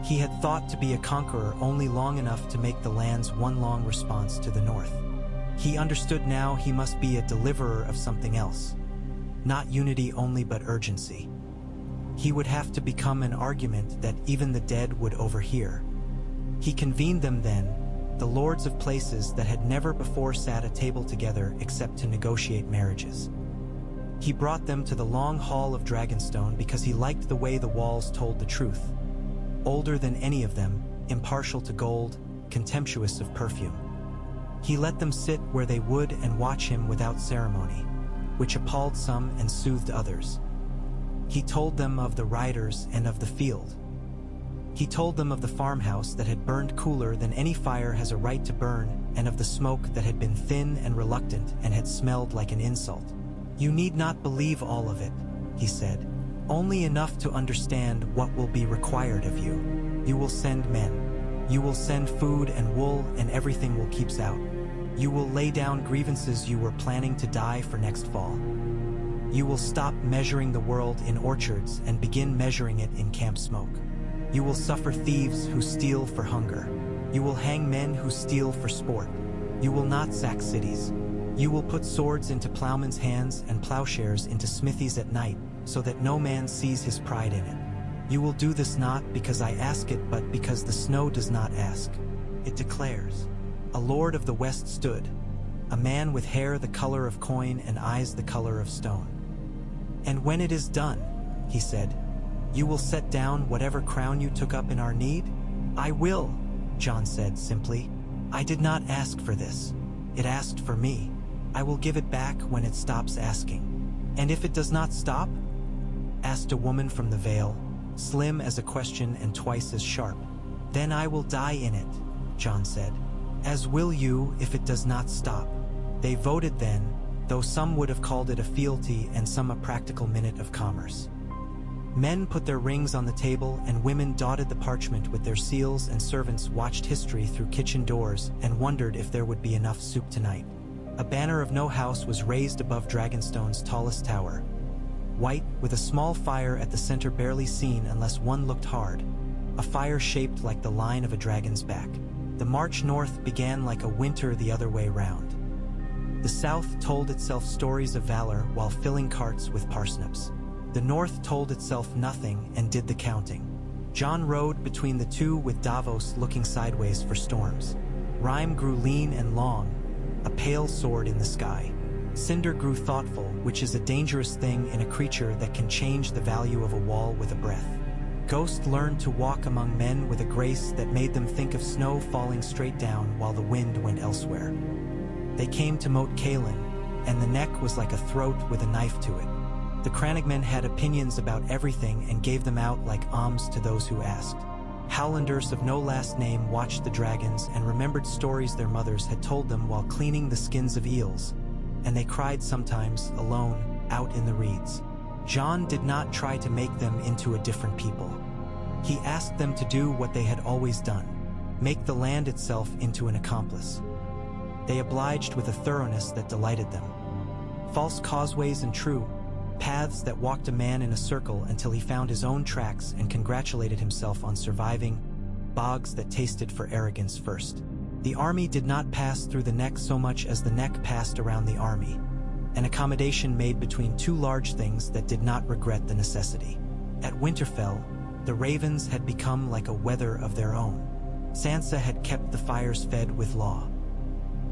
He had thought to be a conqueror only long enough to make the land's one long response to the north. He understood now he must be a deliverer of something else. Not unity only but urgency. He would have to become an argument that even the dead would overhear. He convened them then, the lords of places that had never before sat at table together except to negotiate marriages. He brought them to the long hall of Dragonstone because he liked the way the walls told the truth. Older than any of them, impartial to gold, contemptuous of perfume. He let them sit where they would and watch him without ceremony, which appalled some and soothed others. He told them of the riders and of the field. He told them of the farmhouse that had burned cooler than any fire has a right to burn, and of the smoke that had been thin and reluctant and had smelled like an insult. You need not believe all of it, he said, only enough to understand what will be required of you. You will send men. You will send food and wool and everything will keep out. You will lay down grievances you were planning to die for next fall. You will stop measuring the world in orchards and begin measuring it in camp smoke. You will suffer thieves who steal for hunger. You will hang men who steal for sport. You will not sack cities. You will put swords into plowmen's hands and plowshares into smithies at night, so that no man sees his pride in it. You will do this not because I ask it, but because the snow does not ask. It declares. A lord of the west stood, a man with hair the color of coin and eyes the color of stone. And when it is done, he said, you will set down whatever crown you took up in our need? I will, John said simply. I did not ask for this. It asked for me. I will give it back when it stops asking. And if it does not stop? Asked a woman from the vale, slim as a question and twice as sharp. Then I will die in it, John said. As will you if it does not stop. They voted then, though some would have called it a fealty and some a practical minute of commerce. Men put their rings on the table and women dotted the parchment with their seals, and servants watched history through kitchen doors and wondered if there would be enough soup tonight. A banner of no house was raised above Dragonstone's tallest tower. White, with a small fire at the center barely seen unless one looked hard. A fire shaped like the line of a dragon's back. The march north began like a winter the other way round. The south told itself stories of valor while filling carts with parsnips. The north told itself nothing and did the counting. John rode between the two with Davos looking sideways for storms. Rhyme grew lean and long, a pale sword in the sky. Cinder grew thoughtful, which is a dangerous thing in a creature that can change the value of a wall with a breath. Ghost learned to walk among men with a grace that made them think of snow falling straight down while the wind went elsewhere. They came to Moat Cailin, and the neck was like a throat with a knife to it. The Crannogmen had opinions about everything and gave them out like alms to those who asked. Howlanders of no last name watched the dragons and remembered stories their mothers had told them while cleaning the skins of eels, and they cried sometimes, alone, out in the reeds. Jon did not try to make them into a different people. He asked them to do what they had always done, make the land itself into an accomplice. They obliged with a thoroughness that delighted them. False causeways and true, paths that walked a man in a circle until he found his own tracks and congratulated himself on surviving, bogs that tasted for arrogance first. The army did not pass through the neck so much as the neck passed around the army, an accommodation made between two large things that did not regret the necessity. At Winterfell, the ravens had become like a weather of their own. Sansa had kept the fires fed with law.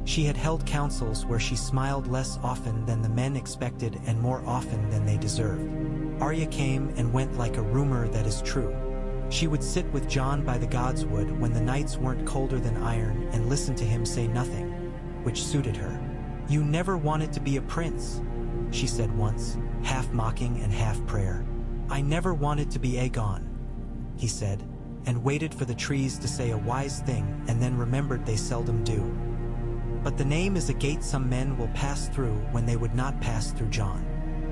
She had held councils where she smiled less often than the men expected and more often than they deserved. Arya came and went like a rumor that is true. She would sit with Jon by the Godswood when the nights weren't colder than iron and listen to him say nothing, which suited her. "You never wanted to be a prince," she said once, half mocking and half prayer. "I never wanted to be Aegon," he said, and waited for the trees to say a wise thing and then remembered they seldom do. "But the name is a gate some men will pass through when they would not pass through Jon."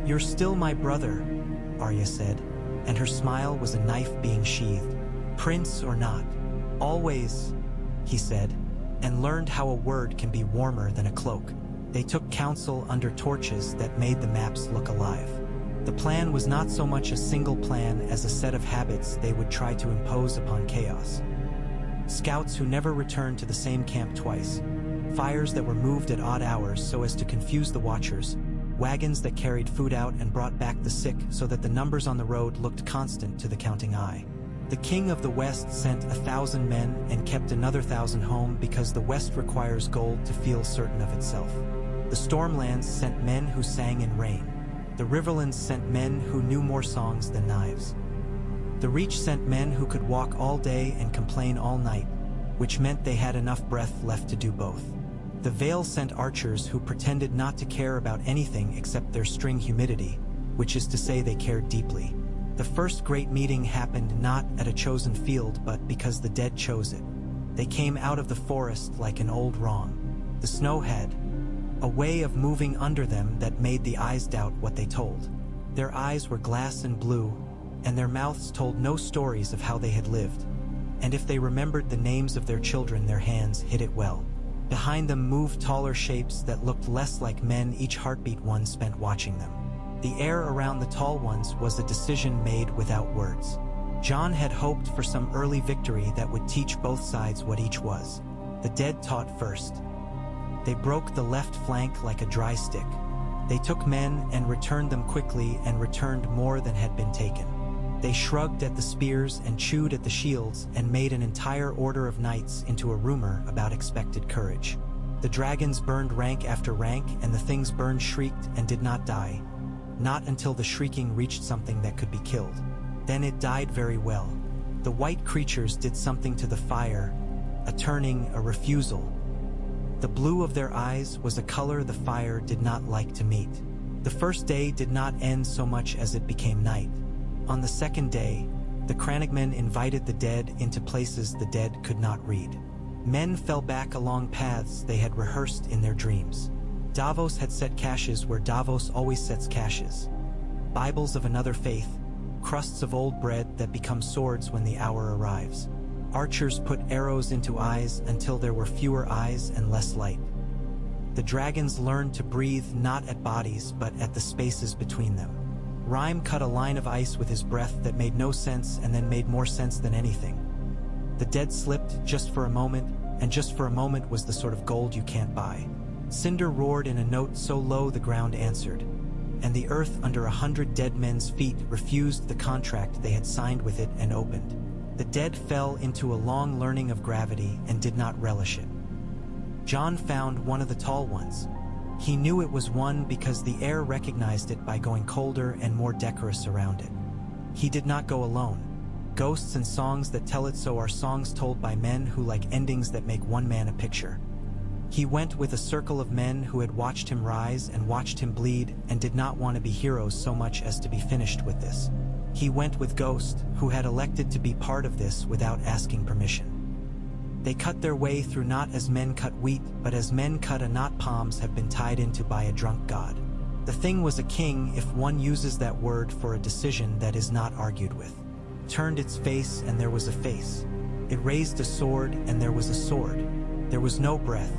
"You're still my brother," Arya said, and her smile was a knife being sheathed. "Prince or not, always," he said, and learned how a word can be warmer than a cloak. They took counsel under torches that made the maps look alive. The plan was not so much a single plan as a set of habits they would try to impose upon chaos. Scouts who never returned to the same camp twice, fires that were moved at odd hours so as to confuse the watchers, wagons that carried food out and brought back the sick so that the numbers on the road looked constant to the counting eye. The king of the West sent 1,000 men and kept another 1,000 home because the West requires gold to feel certain of itself. The Stormlands sent men who sang in rain. The Riverlands sent men who knew more songs than knives. The Reach sent men who could walk all day and complain all night, which meant they had enough breath left to do both. The Vale sent archers who pretended not to care about anything except their string humidity, which is to say they cared deeply. The first great meeting happened not at a chosen field but because the dead chose it. They came out of the forest like an old wrong. The snow had a way of moving under them that made the eyes doubt what they told. Their eyes were glass and blue, and their mouths told no stories of how they had lived. And if they remembered the names of their children, their hands hid it well. Behind them moved taller shapes that looked less like men, each heartbeat one spent watching them. The air around the tall ones was a decision made without words. Jon had hoped for some early victory that would teach both sides what each was. The dead taught first. They broke the left flank like a dry stick. They took men and returned them quickly and returned more than had been taken. They shrugged at the spears and chewed at the shields and made an entire order of knights into a rumor about expected courage. The dragons burned rank after rank, and the things burned shrieked and did not die. Not until the shrieking reached something that could be killed. Then it died very well. The white creatures did something to the fire, a turning, a refusal. The blue of their eyes was a color the fire did not like to meet. The first day did not end so much as it became night. On the second day, the Crannogmen invited the dead into places the dead could not read. Men fell back along paths they had rehearsed in their dreams. Davos had set caches where Davos always sets caches. Bibles of another faith, crusts of old bread that become swords when the hour arrives. Archers put arrows into eyes until there were fewer eyes and less light. The dragons learned to breathe not at bodies but at the spaces between them. Rhyme cut a line of ice with his breath that made no sense and then made more sense than anything. The dead slipped just for a moment, and just for a moment was the sort of gold you can't buy. Cinder roared in a note so low the ground answered, and the earth under 100 dead men's feet refused the contract they had signed with it and opened. The dead fell into a long learning of gravity and did not relish it. Jon found one of the tall ones. He knew it was one because the air recognized it by going colder and more decorous around it. He did not go alone. Ghosts and songs that tell it so are songs told by men who like endings that make one man a picture. He went with a circle of men who had watched him rise and watched him bleed and did not want to be heroes so much as to be finished with this. He went with Ghost, who had elected to be part of this without asking permission. They cut their way through not as men cut wheat, but as men cut a knot palms have been tied into by a drunk god. The thing was a king if one uses that word for a decision that is not argued with. Turned its face and there was a face. It raised a sword and there was a sword. There was no breath.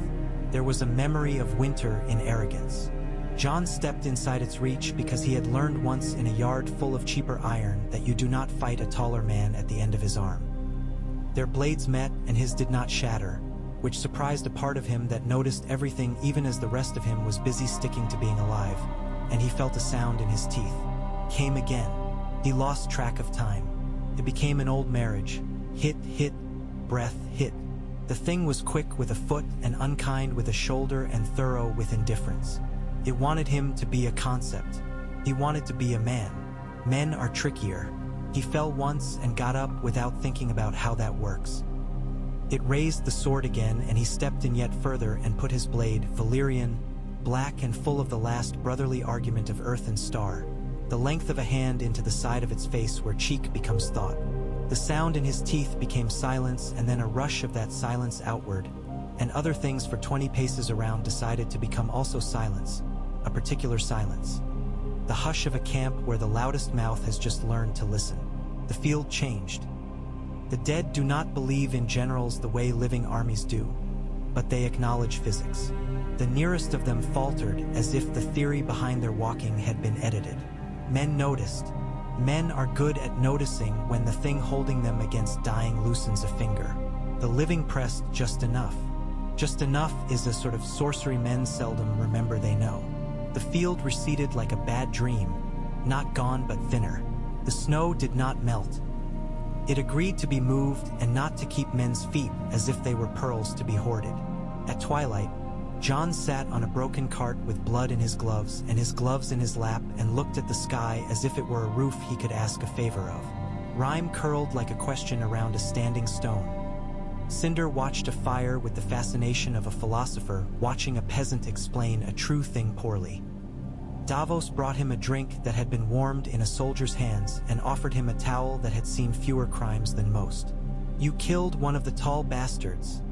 There was a memory of winter in arrogance. John stepped inside its reach because he had learned once in a yard full of cheaper iron that you do not fight a taller man at the end of his arm. Their blades met and his did not shatter, which surprised a part of him that noticed everything even as the rest of him was busy sticking to being alive, and he felt a sound in his teeth. Came again. He lost track of time. It became an old marriage. Hit, hit, breath, hit. The thing was quick with a foot and unkind with a shoulder and thorough with indifference. It wanted him to be a concept. He wanted to be a man. Men are trickier. He fell once and got up without thinking about how that works. It raised the sword again and he stepped in yet further and put his blade, Valyrian, black and full of the last brotherly argument of earth and star, the length of a hand into the side of its face where cheek becomes thought. The sound in his teeth became silence and then a rush of that silence outward, and other things for 20 paces around decided to become also silence, a particular silence. The hush of a camp where the loudest mouth has just learned to listen. The field changed. The dead do not believe in generals the way living armies do, but they acknowledge physics. The nearest of them faltered as if the theory behind their walking had been edited. Men noticed. Men are good at noticing when the thing holding them against dying loosens a finger. The living pressed just enough. Just enough is a sort of sorcery men seldom remember they know. The field receded like a bad dream, not gone but thinner. The snow did not melt. It agreed to be moved and not to keep men's feet as if they were pearls to be hoarded. At twilight, John sat on a broken cart with blood in his gloves and his gloves in his lap and looked at the sky as if it were a roof he could ask a favor of. Rhyme curled like a question around a standing stone. Cinder watched a fire with the fascination of a philosopher watching a peasant explain a true thing poorly. Davos brought him a drink that had been warmed in a soldier's hands and offered him a towel that had seen fewer crimes than most. "You killed one of the tall bastards,"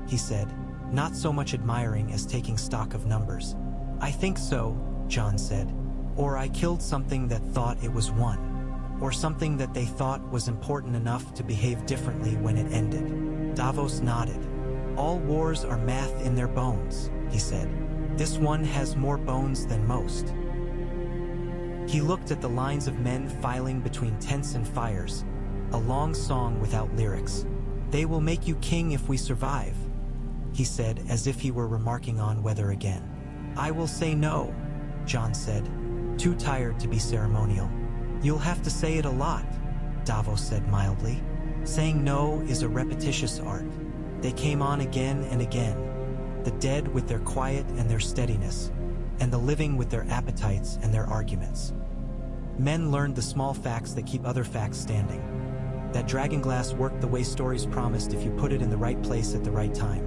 he said, not so much admiring as taking stock of numbers. "I think so," John said. "Or I killed something that thought it was one. Or something that they thought was important enough to behave differently when it ended." Davos nodded. "All wars are math in their bones," he said. "This one has more bones than most." He looked at the lines of men filing between tents and fires, a long song without lyrics. "They will make you king if we survive," he said as if he were remarking on weather again. "I will say no," John said, too tired to be ceremonial. "You'll have to say it a lot," Davos said mildly. "Saying no is a repetitious art." They came on again and again, the dead with their quiet and their steadiness, and the living with their appetites and their arguments. Men learned the small facts that keep other facts standing. That dragonglass worked the way stories promised if you put it in the right place at the right time.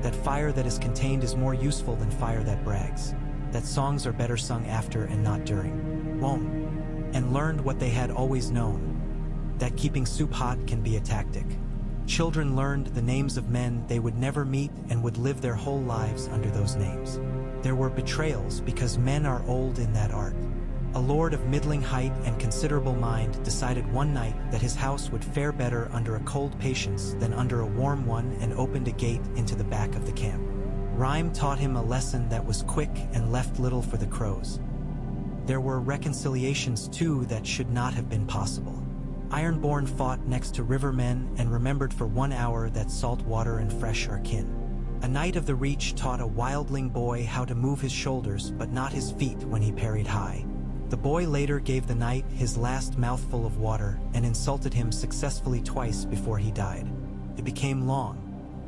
That fire that is contained is more useful than fire that brags. That songs are better sung after and not during. And learned what they had always known. That keeping soup hot can be a tactic. Children learned the names of men they would never meet and would live their whole lives under those names. There were betrayals because men are old in that art. A lord of middling height and considerable mind decided one night that his house would fare better under a cold patience than under a warm one and opened a gate into the back of the camp. Rhyme taught him a lesson that was quick and left little for the crows. There were reconciliations too that should not have been possible. Ironborn fought next to rivermen and remembered for 1 hour that salt water and fresh are kin. A knight of the Reach taught a wildling boy how to move his shoulders but not his feet when he parried high. The boy later gave the knight his last mouthful of water and insulted him successfully twice before he died. It became long.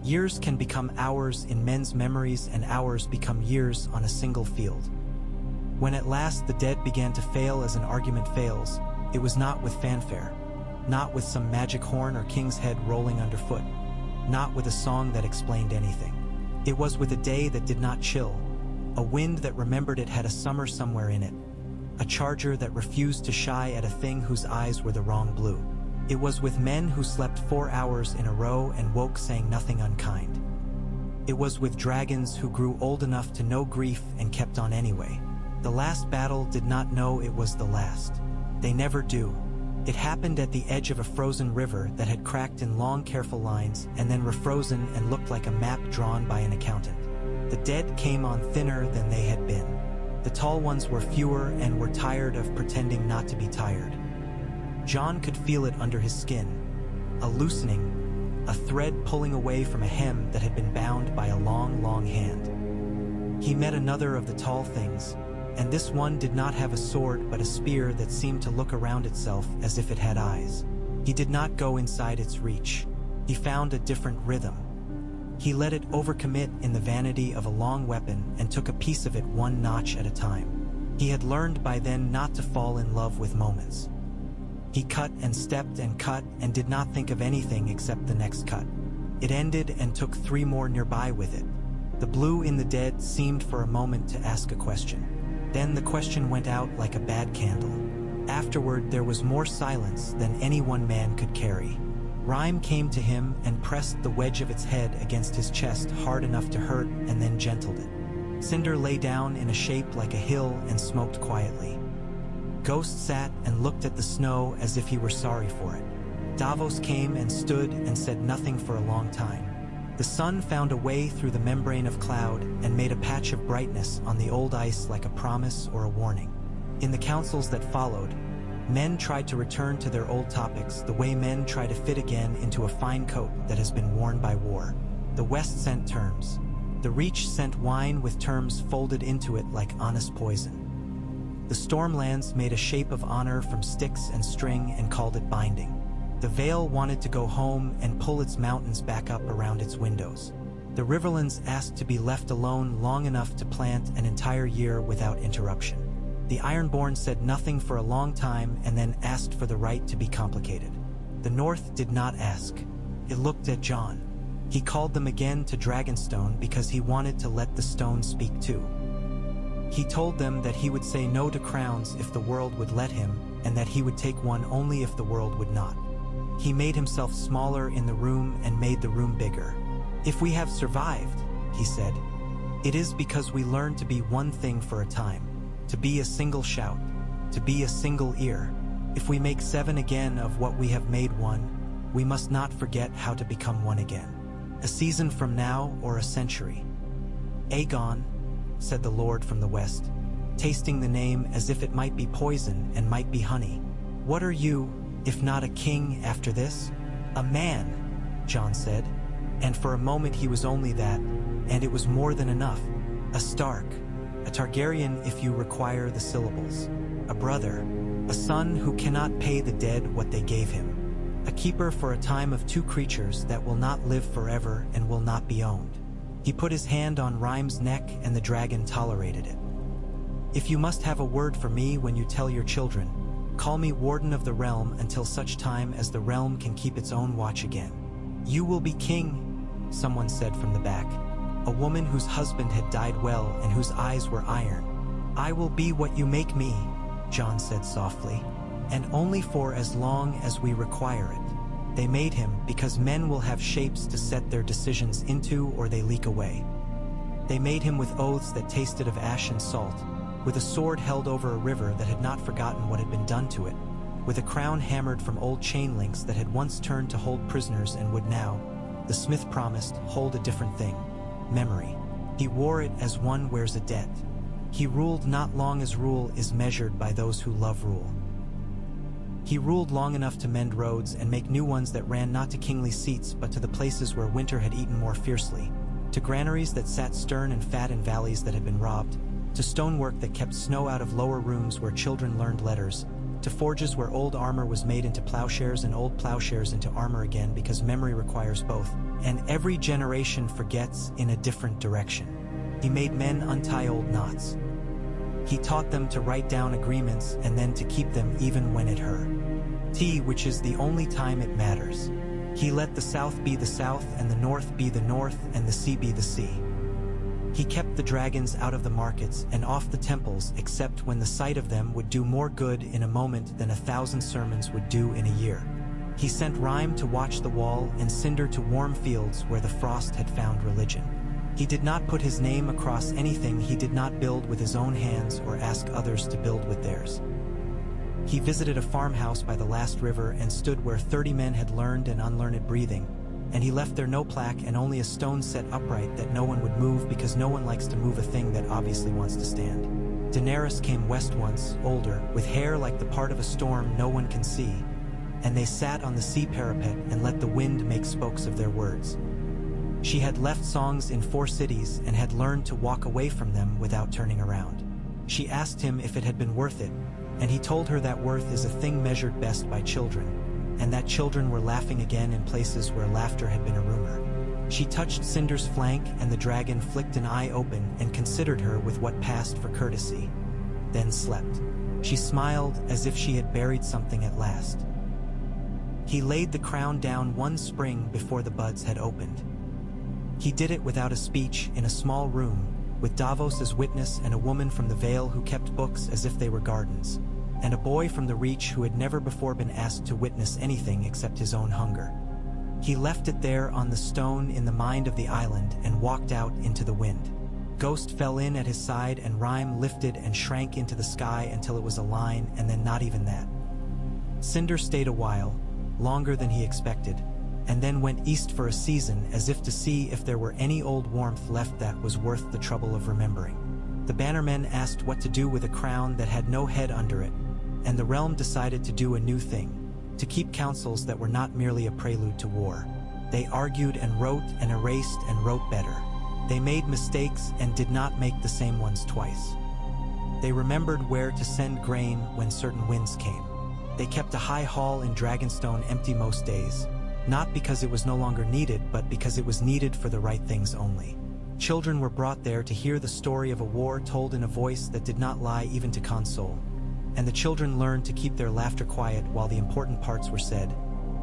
Years can become hours in men's memories and hours become years on a single field. When at last the dead began to fail as an argument fails, it was not with fanfare, not with some magic horn or king's head rolling underfoot, not with a song that explained anything. It was with a day that did not chill, a wind that remembered it had a summer somewhere in it, a charger that refused to shy at a thing whose eyes were the wrong blue. It was with men who slept 4 hours in a row and woke saying nothing unkind. It was with dragons who grew old enough to know grief and kept on anyway. The last battle did not know it was the last. They never do. It happened at the edge of a frozen river that had cracked in long, careful lines and then refrozen and looked like a map drawn by an accountant. The dead came on thinner than they had been. The tall ones were fewer and were tired of pretending not to be tired. Jon could feel it under his skin, a loosening, a thread pulling away from a hem that had been bound by a long, long hand. He met another of the tall things, and this one did not have a sword but a spear that seemed to look around itself as if it had eyes. He did not go inside its reach. He found a different rhythm. He let it overcommit in the vanity of a long weapon and took a piece of it one notch at a time. He had learned by then not to fall in love with moments. He cut and stepped and did not think of anything except the next cut. It ended and took 3 more nearby with it. The blue in the dead seemed for a moment to ask a question. Then the question went out like a bad candle. Afterward there was more silence than any one man could carry. Rime came to him and pressed the wedge of its head against his chest hard enough to hurt and then gentled it. Cinder lay down in a shape like a hill and smoked quietly. Ghost sat and looked at the snow as if he were sorry for it. Davos came and stood and said nothing for a long time. The sun found a way through the membrane of cloud and made a patch of brightness on the old ice like a promise or a warning. In the councils that followed, men tried to return to their old topics the way men try to fit again into a fine coat that has been worn by war. The West sent terms. The Reach sent wine with terms folded into it like honest poison. The Stormlands made a shape of honor from sticks and string and called it binding. The Vale wanted to go home and pull its mountains back up around its windows. The Riverlands asked to be left alone long enough to plant an entire year without interruption. The Ironborn said nothing for a long time and then asked for the right to be complicated. The North did not ask. It looked at Jon. He called them again to Dragonstone because he wanted to let the stone speak too. He told them that he would say no to crowns if the world would let him, and that he would take one only if the world would not. He made himself smaller in the room and made the room bigger. If we have survived, he said, it is because we learned to be one thing for a time, to be a single shout, to be a single ear. If we make 7 again of what we have made one, we must not forget how to become one again. A season from now or a century. Aegon, said the Lord from the West, tasting the name as if it might be poison and might be honey. What are you, if not a king after this? A man, Jon said, and for a moment he was only that, and it was more than enough. A Stark, a Targaryen if you require the syllables. A brother, a son who cannot pay the dead what they gave him. A keeper for a time of 2 creatures that will not live forever and will not be owned. He put his hand on Rime's neck and the dragon tolerated it. If you must have a word for me when you tell your children, call me Warden of the Realm until such time as the realm can keep its own watch again. You will be king, someone said from the back. A woman whose husband had died well and whose eyes were iron. I will be what you make me, Jon said softly, and only for as long as we require it. They made him because men will have shapes to set their decisions into or they leak away. They made him with oaths that tasted of ash and salt, with a sword held over a river that had not forgotten what had been done to it, with a crown hammered from old chain links that had once turned to hold prisoners and would now, the smith promised, hold a different thing, memory. He wore it as one wears a debt. He ruled not long as rule is measured by those who love rule. He ruled long enough to mend roads and make new ones that ran not to kingly seats but to the places where winter had eaten more fiercely, to granaries that sat stern and fat in valleys that had been robbed, to stonework that kept snow out of lower rooms where children learned letters, to forges where old armor was made into plowshares and old plowshares into armor again because memory requires both, and every generation forgets in a different direction. He made men untie old knots. He taught them to write down agreements and then to keep them even when it hurt. Which is the only time it matters. He let the South be the South and the North be the North and the sea be the sea. He kept the dragons out of the markets and off the temples, except when the sight of them would do more good in a moment than 1,000 sermons would do in a year. He sent Rime to watch the wall and Cinder to warm fields where the frost had found religion. He did not put his name across anything he did not build with his own hands or ask others to build with theirs. He visited a farmhouse by the last river and stood where 30 men had learned and unlearned breathing, and he left there no plaque and only a stone set upright that no one would move, because no one likes to move a thing that obviously wants to stand. Daenerys came west once, older, with hair like the part of a storm no one can see, and they sat on the sea parapet and let the wind make spokes of their words. She had left songs in 4 cities and had learned to walk away from them without turning around. She asked him if it had been worth it, and he told her that worth is a thing measured best by children, and that children were laughing again in places where laughter had been a rumor. She touched Cinder's flank, and the dragon flicked an eye open and considered her with what passed for courtesy, then slept. She smiled as if she had buried something at last. He laid the crown down one spring before the buds had opened. He did it without a speech in a small room, with Davos as witness and a woman from the Vale who kept books as if they were gardens, and a boy from the Reach who had never before been asked to witness anything except his own hunger. He left it there on the stone in the mind of the island and walked out into the wind. Ghost fell in at his side and Rime lifted and shrank into the sky until it was a line, and then not even that. Cinder stayed a while, longer than he expected, and then went east for a season, as if to see if there were any old warmth left that was worth the trouble of remembering. The bannermen asked what to do with a crown that had no head under it, and the realm decided to do a new thing, to keep councils that were not merely a prelude to war. They argued and wrote and erased and wrote better. They made mistakes and did not make the same ones twice. They remembered where to send grain when certain winds came. They kept a high hall in Dragonstone empty most days, not because it was no longer needed, but because it was needed for the right things only. Children were brought there to hear the story of a war told in a voice that did not lie even to console, and the children learned to keep their laughter quiet while the important parts were said,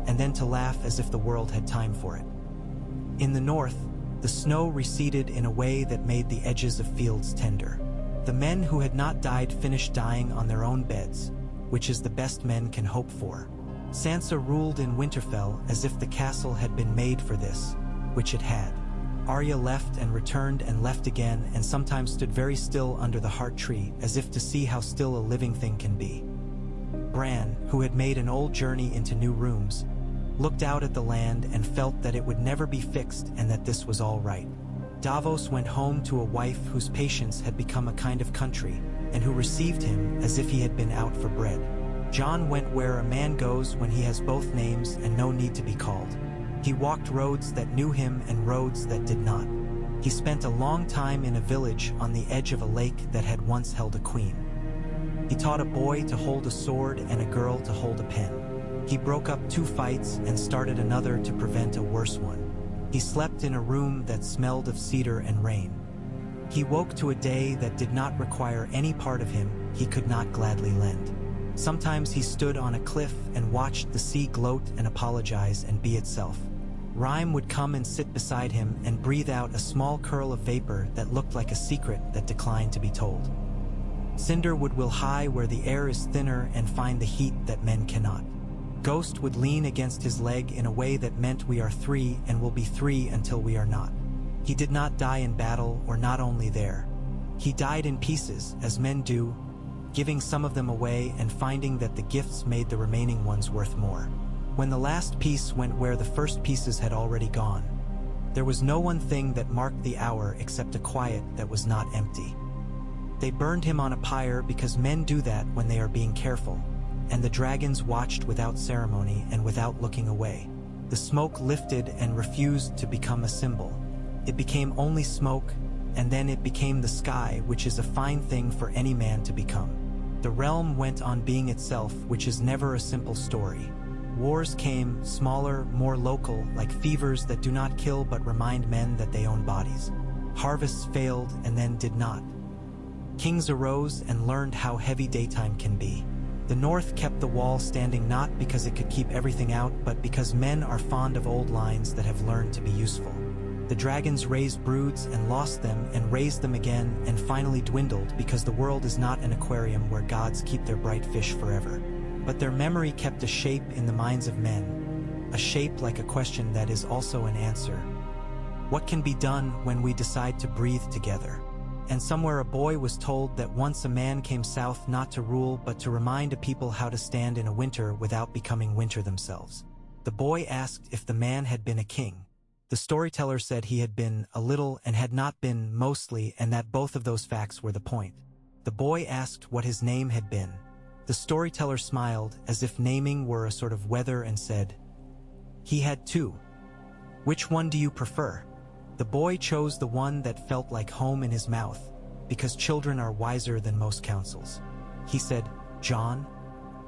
and then to laugh as if the world had time for it. In the north, the snow receded in a way that made the edges of fields tender. The men who had not died finished dying on their own beds, which is the best men can hope for. Sansa ruled in Winterfell as if the castle had been made for this, which it had. Arya left and returned and left again, and sometimes stood very still under the heart tree, as if to see how still a living thing can be. Bran, who had made an old journey into new rooms, looked out at the land and felt that it would never be fixed and that this was all right. Davos went home to a wife whose patience had become a kind of country, and who received him as if he had been out for bread. Jon went where a man goes when he has both names and no need to be called. He walked roads that knew him and roads that did not. He spent a long time in a village on the edge of a lake that had once held a queen. He taught a boy to hold a sword and a girl to hold a pen. He broke up 2 fights and started another to prevent a worse one. He slept in a room that smelled of cedar and rain. He woke to a day that did not require any part of him he could not gladly lend. Sometimes he stood on a cliff and watched the sea gloat and apologize and be itself. Rime would come and sit beside him and breathe out a small curl of vapor that looked like a secret that declined to be told. Cinder would will high where the air is thinner and find the heat that men cannot. Ghost would lean against his leg in a way that meant we are 3 and will be 3 until we are not. He did not die in battle, or not only there. He died in pieces, as men do, giving some of them away and finding that the gifts made the remaining ones worth more. When the last piece went where the first pieces had already gone, there was no one thing that marked the hour except a quiet that was not empty. They burned him on a pyre because men do that when they are being careful, and the dragons watched without ceremony and without looking away. The smoke lifted and refused to become a symbol. It became only smoke, and then it became the sky, which is a fine thing for any man to become. The realm went on being itself, which is never a simple story. Wars came, smaller, more local, like fevers that do not kill but remind men that they own bodies. Harvests failed and then did not. Kings arose and learned how heavy daytime can be. The North kept the wall standing not because it could keep everything out, but because men are fond of old lines that have learned to be useful. The dragons raised broods and lost them and raised them again and finally dwindled because the world is not an aquarium where gods keep their bright fish forever. But their memory kept a shape in the minds of men, a shape like a question that is also an answer. What can be done when we decide to breathe together? And somewhere a boy was told that once a man came south not to rule but to remind a people how to stand in a winter without becoming winter themselves. The boy asked if the man had been a king. The storyteller said he had been a little and had not been mostly, and that both of those facts were the point. The boy asked what his name had been. The storyteller smiled as if naming were a sort of weather and said, "He had two. Which one do you prefer?" The boy chose the one that felt like home in his mouth, because children are wiser than most counsels. He said, "John,"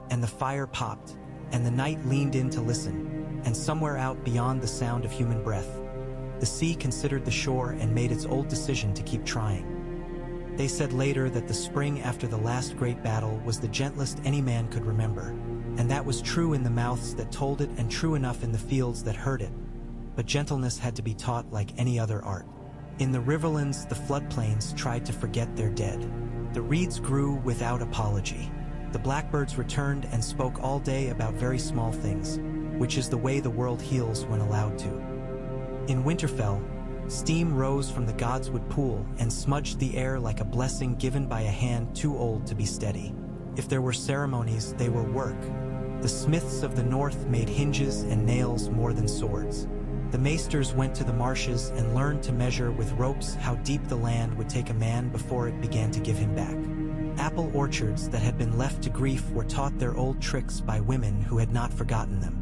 and the fire popped, and the night leaned in to listen, and somewhere out beyond the sound of human breath, the sea considered the shore and made its old decision to keep trying. They said later that the spring after the last great battle was the gentlest any man could remember, and that was true in the mouths that told it and true enough in the fields that heard it. But gentleness had to be taught like any other art. In the riverlands, the floodplains tried to forget their dead. The reeds grew without apology. The blackbirds returned and spoke all day about very small things, which is the way the world heals when allowed to. In Winterfell, steam rose from the godswood pool and smudged the air like a blessing given by a hand too old to be steady. If there were ceremonies, they were work. The smiths of the north made hinges and nails more than swords. The maesters went to the marshes and learned to measure with ropes how deep the land would take a man before it began to give him back. Apple orchards that had been left to grief were taught their old tricks by women who had not forgotten them.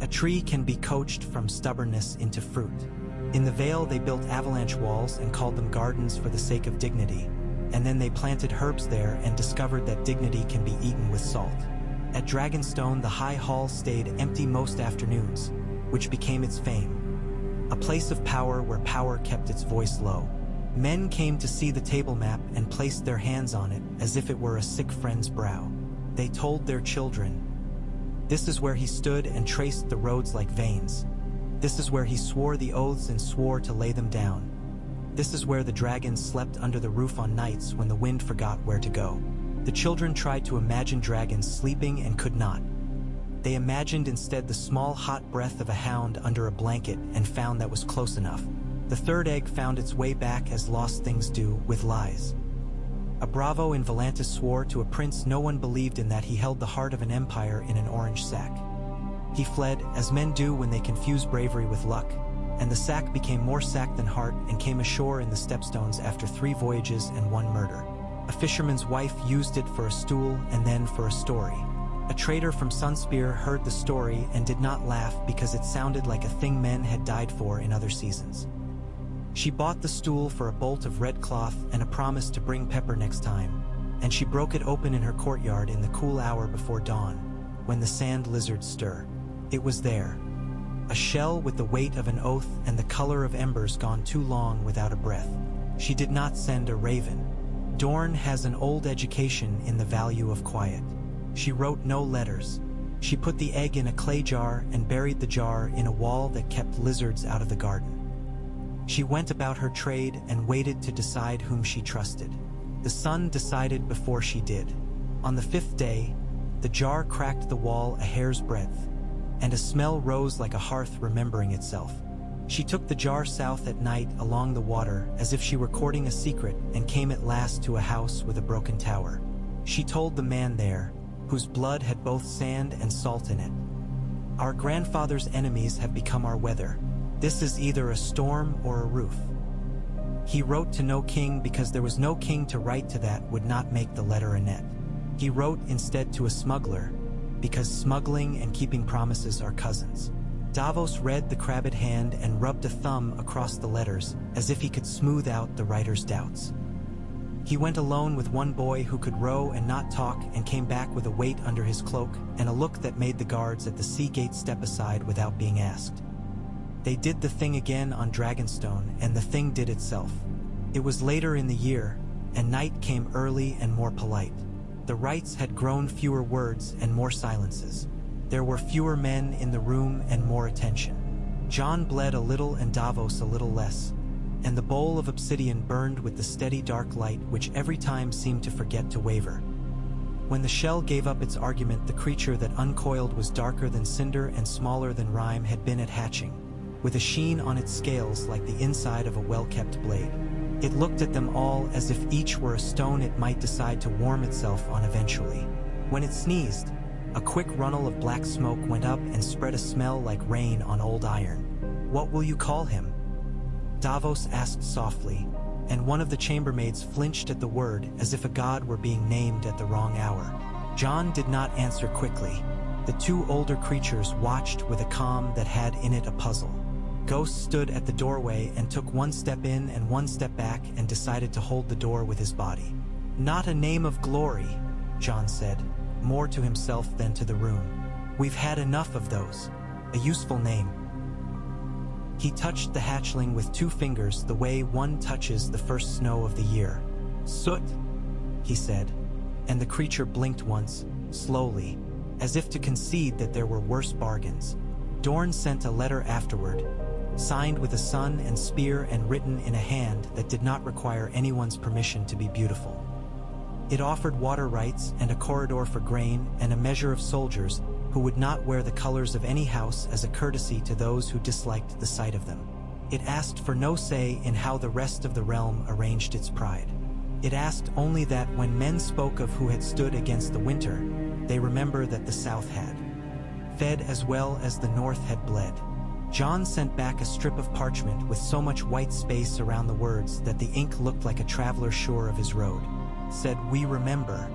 A tree can be coached from stubbornness into fruit. In the Vale they built avalanche walls and called them gardens for the sake of dignity, and then they planted herbs there and discovered that dignity can be eaten with salt. At Dragonstone the high hall stayed empty most afternoons, which became its fame. A place of power where power kept its voice low. Men came to see the table map and placed their hands on it as if it were a sick friend's brow. They told their children, "This is where he stood and traced the roads like veins. This is where he swore the oaths and swore to lay them down. This is where the dragons slept under the roof on nights when the wind forgot where to go." The children tried to imagine dragons sleeping and could not. They imagined instead the small hot breath of a hound under a blanket and found that was close enough. The third egg found its way back as lost things do, with lies. A bravo in Volantis swore to a prince no one believed in that he held the heart of an empire in an orange sack. He fled, as men do when they confuse bravery with luck, and the sack became more sack than heart and came ashore in the Stepstones after 3 voyages and 1 murder. A fisherman's wife used it for a stool and then for a story. A trader from Sunspear heard the story and did not laugh because it sounded like a thing men had died for in other seasons. She bought the stool for a bolt of red cloth and a promise to bring pepper next time, and she broke it open in her courtyard in the cool hour before dawn, when the sand lizards stir. It was there, a shell with the weight of an oath and the color of embers gone too long without a breath. She did not send a raven. Dorne has an old education in the value of quiet. She wrote no letters. She put the egg in a clay jar and buried the jar in a wall that kept lizards out of the garden. She went about her trade and waited to decide whom she trusted. The sun decided before she did. On the 5th day, the jar cracked the wall a hair's breadth, and a smell rose like a hearth remembering itself. She took the jar south at night along the water as if she were courting a secret and came at last to a house with a broken tower. She told the man there, whose blood had both sand and salt in it, "Our grandfather's enemies have become our weather. This is either a storm or a roof." He wrote to no king because there was no king to write to that would not make the letter a net. He wrote instead to a smuggler, because smuggling and keeping promises are cousins. Davos read the crabbed hand and rubbed a thumb across the letters as if he could smooth out the writer's doubts. He went alone with one boy who could row and not talk and came back with a weight under his cloak and a look that made the guards at the sea gate step aside without being asked. They did the thing again on Dragonstone, and the thing did itself. It was later in the year, and night came early and more polite. The rites had grown fewer words and more silences. There were fewer men in the room and more attention. Jon bled a little and Davos a little less, and the bowl of obsidian burned with the steady dark light which every time seemed to forget to waver. When the shell gave up its argument, the creature that uncoiled was darker than cinder and smaller than rime had been at hatching, with a sheen on its scales like the inside of a well-kept blade. It looked at them all as if each were a stone it might decide to warm itself on eventually. When it sneezed, a quick runnel of black smoke went up and spread a smell like rain on old iron. "What will you call him?" Davos asked softly, and one of the chambermaids flinched at the word as if a god were being named at the wrong hour. Jon did not answer quickly. The two older creatures watched with a calm that had in it a puzzle. Ghost stood at the doorway and took one step in and one step back and decided to hold the door with his body. "Not a name of glory," Jon said, more to himself than to the room. "We've had enough of those. A useful name." He touched the hatchling with 2 fingers the way one touches the first snow of the year. "Soot," he said, and the creature blinked once, slowly, as if to concede that there were worse bargains. Dorne sent a letter afterward, signed with a sun and spear and written in a hand that did not require anyone's permission to be beautiful. It offered water rights and a corridor for grain and a measure of soldiers who would not wear the colors of any house as a courtesy to those who disliked the sight of them. It asked for no say in how the rest of the realm arranged its pride. It asked only that when men spoke of who had stood against the winter, they remember that the South had fed as well as the North had bled. Jon sent back a strip of parchment with so much white space around the words that the ink looked like a traveler sure of his road. Said, "We remember."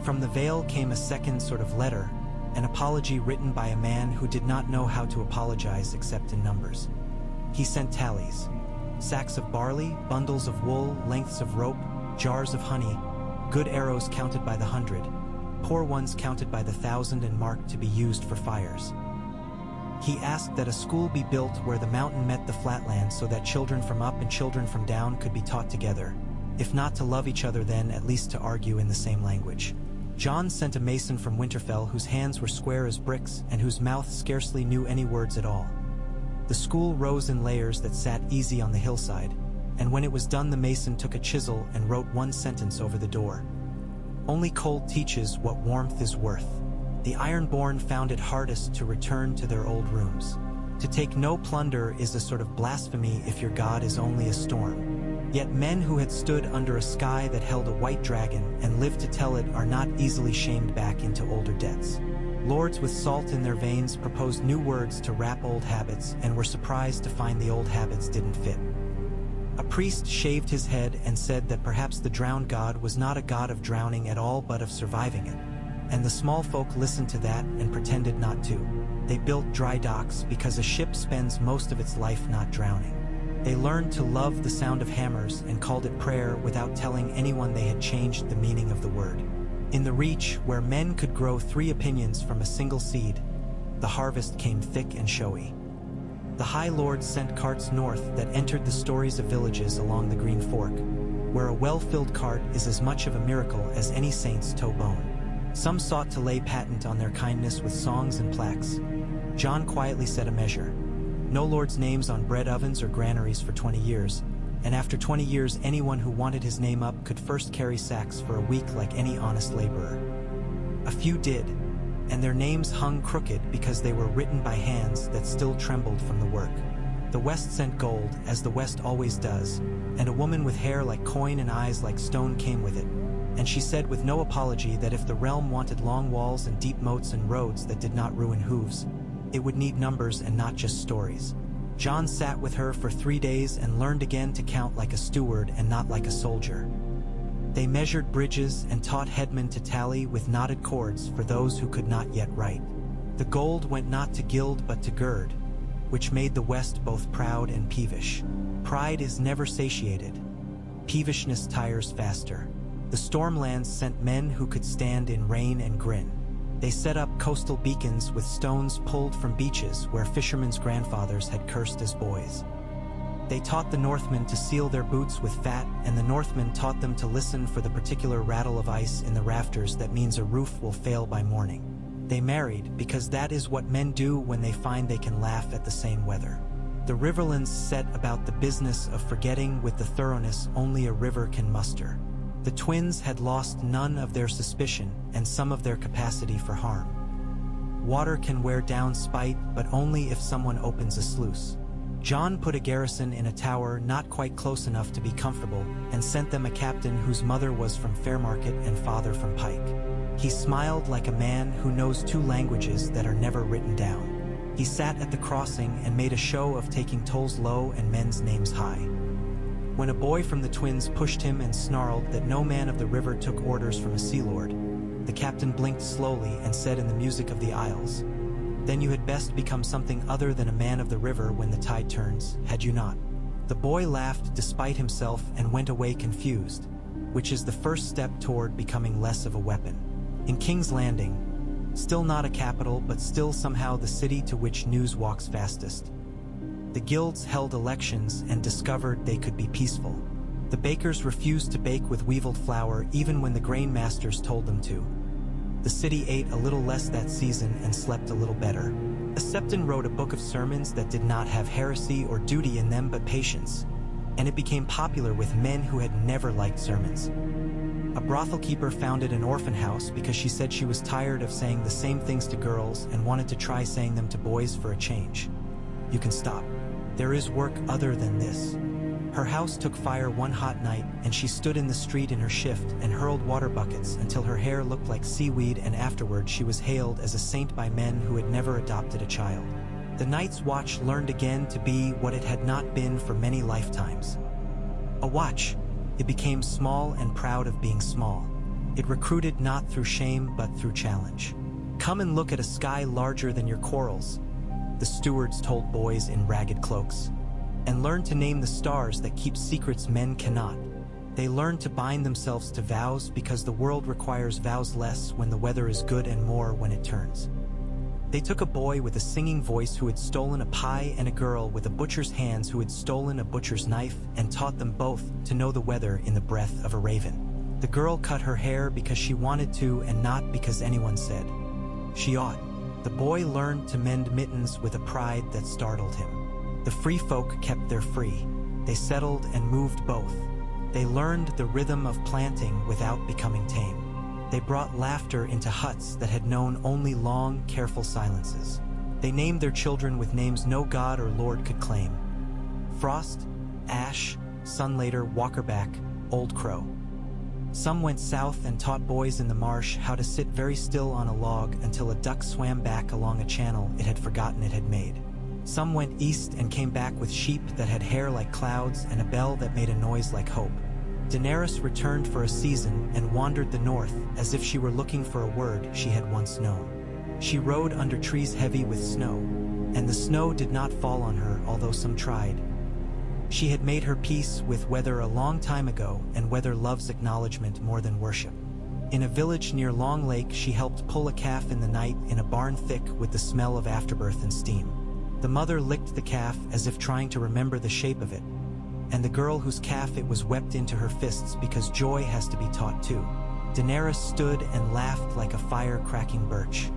From the Vale came a second sort of letter, an apology written by a man who did not know how to apologize except in numbers. He sent tallies. Sacks of barley, bundles of wool, lengths of rope, jars of honey, good arrows counted by the 100, poor ones counted by the 1,000 and marked to be used for fires. He asked that a school be built where the mountain met the flatland so that children from up and children from down could be taught together, if not to love each other then at least to argue in the same language. Jon sent a mason from Winterfell whose hands were square as bricks and whose mouth scarcely knew any words at all. The school rose in layers that sat easy on the hillside, and when it was done the mason took a chisel and wrote one sentence over the door. "Only cold teaches what warmth is worth. The Ironborn found it hardest to return to their old rooms. To take no plunder is a sort of blasphemy if your god is only a storm. Yet men who had stood under a sky that held a white dragon and lived to tell it are not easily shamed back into older debts. Lords with salt in their veins proposed new words to wrap old habits and were surprised to find the old habits didn't fit. A priest shaved his head and said that perhaps the drowned god was not a god of drowning at all but of surviving it. And the small folk listened to that and pretended not to. They built dry docks because a ship spends most of its life not drowning. They learned to love the sound of hammers and called it prayer without telling anyone they had changed the meaning of the word. In the Reach, where men could grow 3 opinions from a single seed, the harvest came thick and showy. The High Lord sent carts north that entered the stories of villages along the Green Fork, where a well-filled cart is as much of a miracle as any saint's toe bone. Some sought to lay patent on their kindness with songs and plaques. Jon quietly set a measure. No lord's names on bread ovens or granaries for 20 years, and after 20 years anyone who wanted his name up could first carry sacks for a week like any honest laborer. A few did, and their names hung crooked because they were written by hands that still trembled from the work. The West sent gold, as the West always does, and a woman with hair like coin and eyes like stone came with it, and she said with no apology that if the realm wanted long walls and deep moats and roads that did not ruin hooves, it would need numbers and not just stories. Jon sat with her for 3 days and learned again to count like a steward and not like a soldier. They measured bridges and taught headmen to tally with knotted cords for those who could not yet write. The gold went not to gild but to gird, which made the West both proud and peevish. Pride is never satiated. Peevishness tires faster. The Stormlands sent men who could stand in rain and grin. They set up coastal beacons with stones pulled from beaches where fishermen's grandfathers had cursed as boys. They taught the Northmen to seal their boots with fat, and the Northmen taught them to listen for the particular rattle of ice in the rafters that means a roof will fail by morning. They married because that is what men do when they find they can laugh at the same weather. The Riverlands set about the business of forgetting with the thoroughness only a river can muster. The twins had lost none of their suspicion and some of their capacity for harm. Water can wear down spite, but only if someone opens a sluice. John put a garrison in a tower not quite close enough to be comfortable and sent them a captain whose mother was from Fairmarket and father from Pike. He smiled like a man who knows two languages that are never written down. He sat at the crossing and made a show of taking tolls low and men's names high. When a boy from the twins pushed him and snarled that no man of the river took orders from a sea lord, the captain blinked slowly and said in the music of the Isles, "Then you had best become something other than a man of the river when the tide turns, had you not?" The boy laughed despite himself and went away confused, which is the first step toward becoming less of a weapon. In King's Landing, still not a capital but still somehow the city to which news walks fastest, the guilds held elections and discovered they could be peaceful. The bakers refused to bake with weevilled flour even when the grain masters told them to. The city ate a little less that season and slept a little better. A Septon wrote a book of sermons that did not have heresy or duty in them but patience, and it became popular with men who had never liked sermons. A brothel keeper founded an orphan house because she said she was tired of saying the same things to girls and wanted to try saying them to boys for a change. You can stop. There is work other than this. Her house took fire one hot night, and she stood in the street in her shift and hurled water buckets until her hair looked like seaweed, and afterward she was hailed as a saint by men who had never adopted a child. The Night's Watch learned again to be what it had not been for many lifetimes. A watch. It became small and proud of being small. It recruited not through shame but through challenge. "Come and look at a sky larger than your corals," the stewards told boys in ragged cloaks. "And learn to name the stars that keep secrets men cannot." They learned to bind themselves to vows because the world requires vows less when the weather is good and more when it turns. They took a boy with a singing voice who had stolen a pie and a girl with a butcher's hands who had stolen a butcher's knife and taught them both to know the weather in the breath of a raven. The girl cut her hair because she wanted to and not because anyone said she ought. The boy learned to mend mittens with a pride that startled him. The free folk kept their free. They settled and moved both. They learned the rhythm of planting without becoming tame. They brought laughter into huts that had known only long, careful silences. They named their children with names no god or lord could claim. Frost, Ash, Sunlater, Walkerback, Old Crow. Some went south and taught boys in the marsh how to sit very still on a log until a duck swam back along a channel it had forgotten it had made. Some went east and came back with sheep that had hair like clouds and a bell that made a noise like hope. Daenerys returned for a season and wandered the north as if she were looking for a word she had once known. She rode under trees heavy with snow, and the snow did not fall on her, although some tried. She had made her peace with weather a long time ago, and weather loves acknowledgement more than worship. In a village near Long Lake, she helped pull a calf in the night in a barn thick with the smell of afterbirth and steam. The mother licked the calf as if trying to remember the shape of it, and the girl whose calf it was wept into her fists because joy has to be taught too. Daenerys stood and laughed like a fire-cracking birch.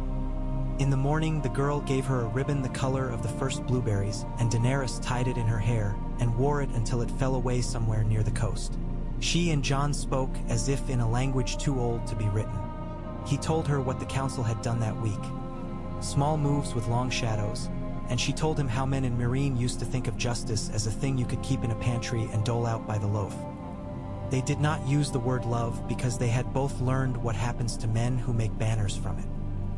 In the morning, the girl gave her a ribbon the color of the first blueberries, and Daenerys tied it in her hair and wore it until it fell away somewhere near the coast. She and Jon spoke as if in a language too old to be written. He told her what the council had done that week. Small moves with long shadows, and she told him how men in Meereen used to think of justice as a thing you could keep in a pantry and dole out by the loaf. They did not use the word love because they had both learned what happens to men who make banners from it.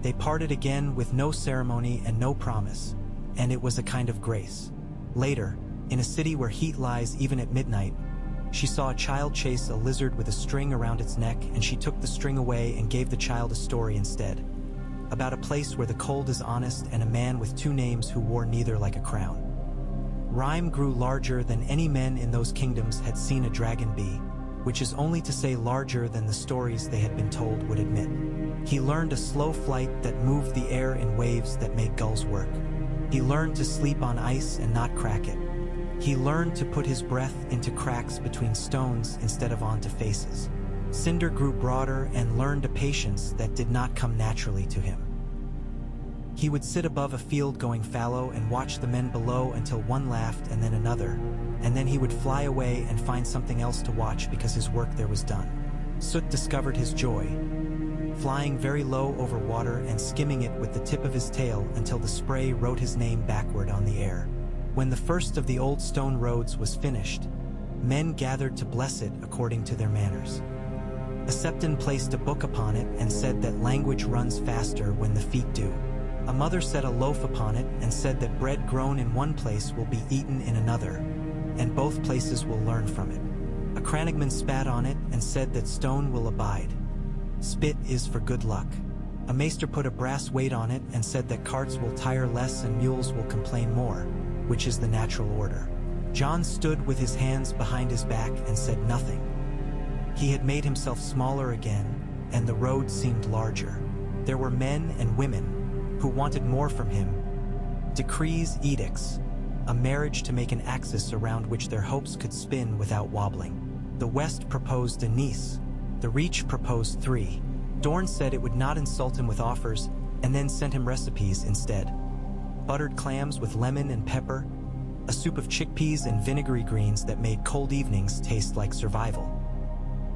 They parted again with no ceremony and no promise, and it was a kind of grace. Later, in a city where heat lies even at midnight, she saw a child chase a lizard with a string around its neck, and she took the string away and gave the child a story instead, about a place where the cold is honest and a man with two names who wore neither like a crown. Rhyme grew larger than any men in those kingdoms had seen a dragon be, which is only to say larger than the stories they had been told would admit. He learned a slow flight that moved the air in waves that made gulls work. He learned to sleep on ice and not crack it. He He learned to put his breath into cracks between stones instead of onto faces. Cinder grew broader and learned a patience that did not come naturally to him. He would sit above a field going fallow and watch the men below until one laughed and then another, and then he would fly away and find something else to watch because his work there was done. Soot discovered his joy, flying very low over water and skimming it with the tip of his tail until the spray wrote his name backward on the air. When the first of the old stone roads was finished, men gathered to bless it according to their manners. A septon placed a book upon it and said that language runs faster when the feet do. A mother set a loaf upon it and said that bread grown in one place will be eaten in another, and both places will learn from it. A crannogman spat on it and said that stone will abide. Spit is for good luck. A maester put a brass weight on it and said that carts will tire less and mules will complain more, which is the natural order. John stood with his hands behind his back and said nothing. He had made himself smaller again, and the road seemed larger. There were men and women who wanted more from him. Decrees, edicts, a marriage to make an axis around which their hopes could spin without wobbling. The West proposed a niece. The Reach proposed 3. Dorn said it would not insult him with offers, and then sent him recipes instead. Buttered clams with lemon and pepper, a soup of chickpeas and vinegary greens that made cold evenings taste like survival.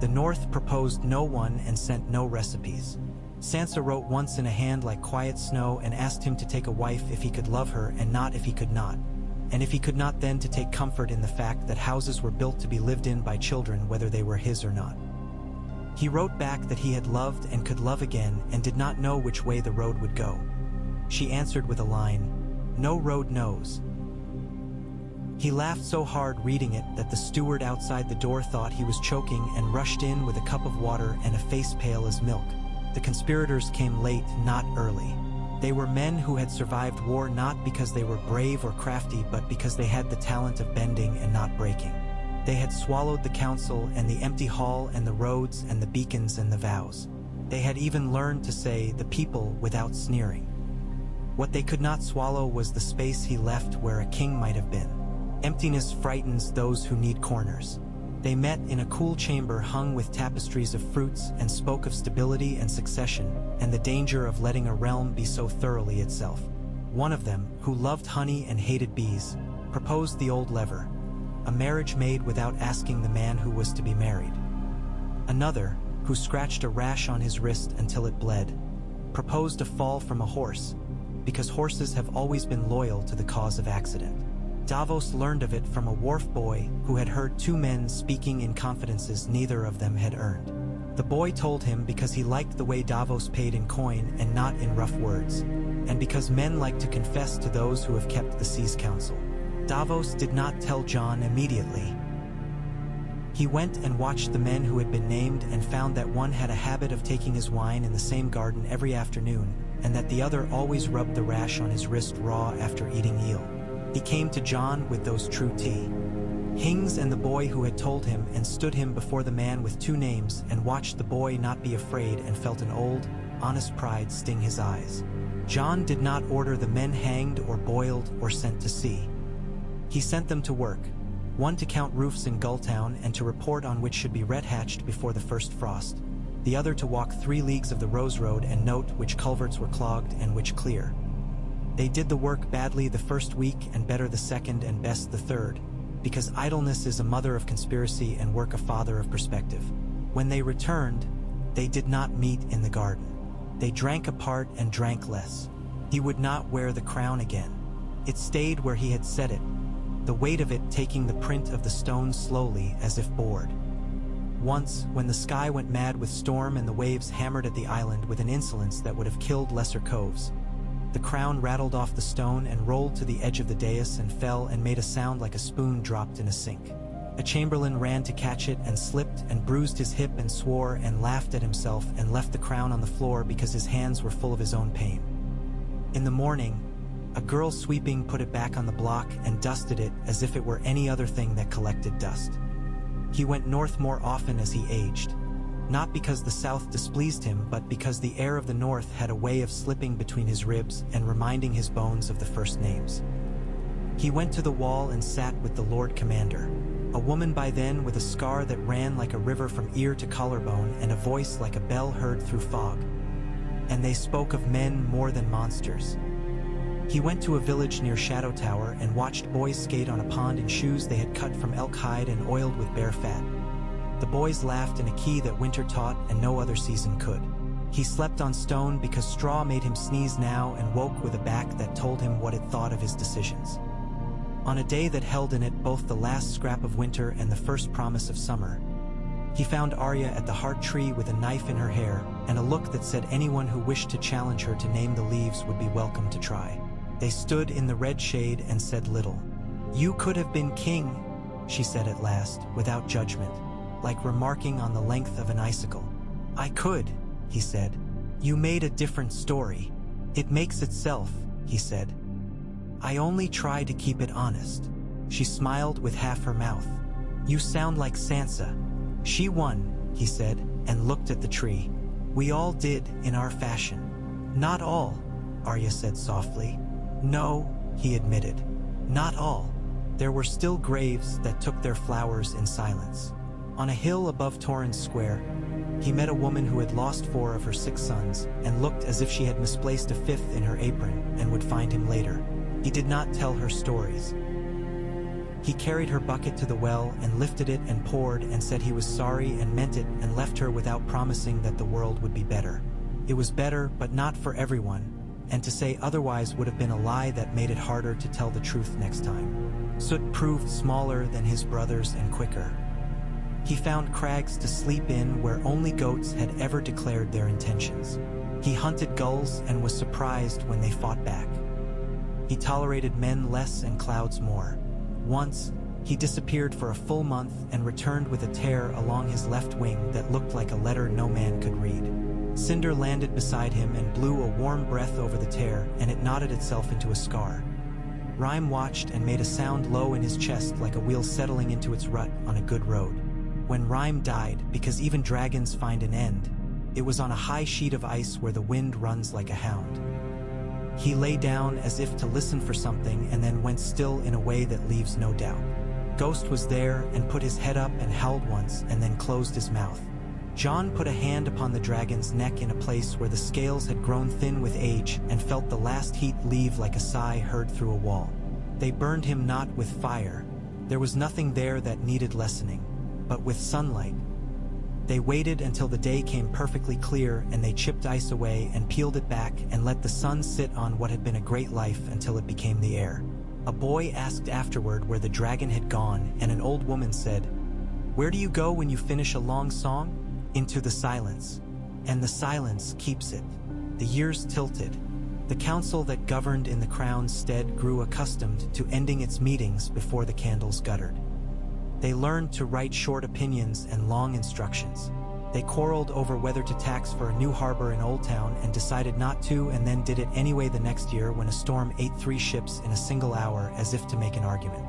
The North proposed no one and sent no recipes. Sansa wrote once in a hand like quiet snow and asked him to take a wife if he could love her and not if he could not. And if he could not, then to take comfort in the fact that houses were built to be lived in by children whether they were his or not. He wrote back that he had loved and could love again and did not know which way the road would go. She answered with a line, "No road knows." He laughed so hard reading it that the steward outside the door thought he was choking and rushed in with a cup of water and a face pale as milk. The conspirators came late, not early. They were men who had survived war not because they were brave or crafty, but because they had the talent of bending and not breaking. They had swallowed the council and the empty hall and the roads and the beacons and the vows. They had even learned to say the people without sneering. What they could not swallow was the space he left where a king might have been. Emptiness frightens those who need corners. They met in a cool chamber hung with tapestries of fruits and spoke of stability and succession and the danger of letting a realm be so thoroughly itself. One of them, who loved honey and hated bees, proposed the old lever, a marriage made without asking the man who was to be married. Another, who scratched a rash on his wrist until it bled, proposed a fall from a horse, because horses have always been loyal to the cause of accident. Davos learned of it from a wharf boy who had heard 2 men speaking in confidences neither of them had earned. The boy told him because he liked the way Davos paid in coin and not in rough words, and because men like to confess to those who have kept the sea's counsel. Davos did not tell Jon immediately. He went and watched the men who had been named and found that one had a habit of taking his wine in the same garden every afternoon, and that the other always rubbed the rash on his wrist raw after eating eel. He came to Jon with those true tea. Hings and the boy who had told him and stood him before the man with 2 names and watched the boy not be afraid and felt an old, honest pride sting his eyes. Jon did not order the men hanged or boiled or sent to sea. He sent them to work, one to count roofs in Gulltown and to report on which should be red-hatched before the first frost, the other to walk 3 leagues of the Rose Road and note which culverts were clogged and which clear. They did the work badly the first week and better the second and best the third, because idleness is a mother of conspiracy and work a father of perspective. When they returned, they did not meet in the garden. They drank apart and drank less. He would not wear the crown again. It stayed where he had set it, the weight of it taking the print of the stone slowly as if bored. Once, when the sky went mad with storm and the waves hammered at the island with an insolence that would have killed lesser coves, the crown rattled off the stone and rolled to the edge of the dais and fell and made a sound like a spoon dropped in a sink. A chamberlain ran to catch it and slipped and bruised his hip and swore and laughed at himself and left the crown on the floor because his hands were full of his own pain. In the morning, a girl sweeping put it back on the block and dusted it as if it were any other thing that collected dust. He went north more often as he aged, not because the south displeased him, but because the air of the north had a way of slipping between his ribs and reminding his bones of the first names. He went to the wall and sat with the Lord Commander, a woman by then with a scar that ran like a river from ear to collarbone and a voice like a bell heard through fog. And they spoke of men more than monsters. He went to a village near Shadow Tower and watched boys skate on a pond in shoes they had cut from elk hide and oiled with bear fat. The boys laughed in a key that winter taught and no other season could. He slept on stone because straw made him sneeze now and woke with a back that told him what it thought of his decisions. On a day that held in it both the last scrap of winter and the first promise of summer, he found Arya at the heart tree with a knife in her hair and a look that said anyone who wished to challenge her to name the leaves would be welcome to try. They stood in the red shade and said little. "You could have been king," she said at last, without judgment, like remarking on the length of an icicle. "I could," he said. "You made a different story. It makes itself," he said. "I only try to keep it honest." She smiled with half her mouth. "You sound like Sansa." "She won," he said, and looked at the tree. "We all did, in our fashion." "Not all," Arya said softly. "No," he admitted. "Not all." There were still graves that took their flowers in silence. On a hill above Torrens Square, he met a woman who had lost 4 of her 6 sons and looked as if she had misplaced a 5th in her apron and would find him later. He did not tell her stories. He carried her bucket to the well and lifted it and poured and said he was sorry and meant it and left her without promising that the world would be better. It was better, but not for everyone, and to say otherwise would have been a lie that made it harder to tell the truth next time. Soot proved smaller than his brothers and quicker. He found crags to sleep in where only goats had ever declared their intentions. He hunted gulls and was surprised when they fought back. He tolerated men less and clouds more. Once, he disappeared for a full month and returned with a tear along his left wing that looked like a letter no man could read. Cinder landed beside him and blew a warm breath over the tear, and it knotted itself into a scar. Rhyme watched and made a sound low in his chest like a wheel settling into its rut on a good road. When Rhyme died, because even dragons find an end, it was on a high sheet of ice where the wind runs like a hound. He lay down as if to listen for something and then went still in a way that leaves no doubt. Ghost was there and put his head up and howled once and then closed his mouth. John put a hand upon the dragon's neck in a place where the scales had grown thin with age and felt the last heat leave like a sigh heard through a wall. They burned him not with fire. There was nothing there that needed lessening, but with sunlight. They waited until the day came perfectly clear and they chipped ice away and peeled it back and let the sun sit on what had been a great life until it became the air. A boy asked afterward where the dragon had gone, and an old woman said, "Where do you go when you finish a long song?" "Into the silence. And the silence keeps it." The years tilted. The council that governed in the crown's stead grew accustomed to ending its meetings before the candles guttered. They learned to write short opinions and long instructions. They quarreled over whether to tax for a new harbor in Old Town and decided not to, and then did it anyway the next year when a storm ate 3 ships in a single hour as if to make an argument.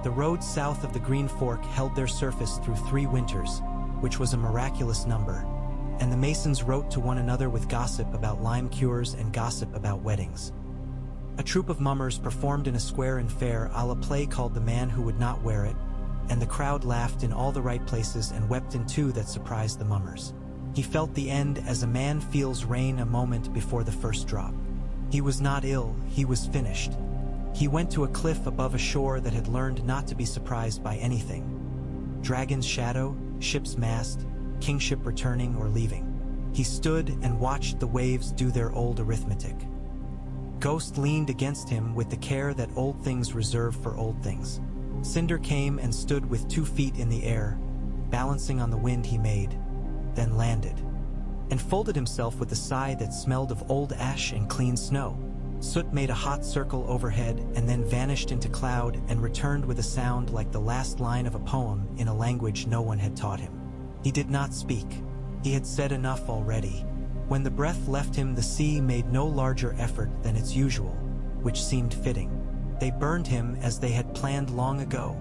The roads south of the Green Fork held their surface through 3 winters, which was a miraculous number, and the Masons wrote to one another with gossip about lime cures and gossip about weddings. A troupe of mummers performed in a square and fair a la play called The Man Who Would Not Wear It, and the crowd laughed in all the right places and wept in 2 that surprised the mummers. He felt the end as a man feels rain a moment before the first drop. He was not ill, he was finished. He went to a cliff above a shore that had learned not to be surprised by anything. Dragon's shadow, ship's mast, kingship returning or leaving. He stood and watched the waves do their old arithmetic. Ghost leaned against him with the care that old things reserve for old things. Cinder came and stood with 2 feet in the air, balancing on the wind he made, then landed, and folded himself with a sigh that smelled of old ash and clean snow. Soot made a hot circle overhead and then vanished into cloud and returned with a sound like the last line of a poem in a language no one had taught him. He did not speak. He had said enough already. When the breath left him, the sea made no larger effort than its usual, which seemed fitting. They burned him as they had planned long ago.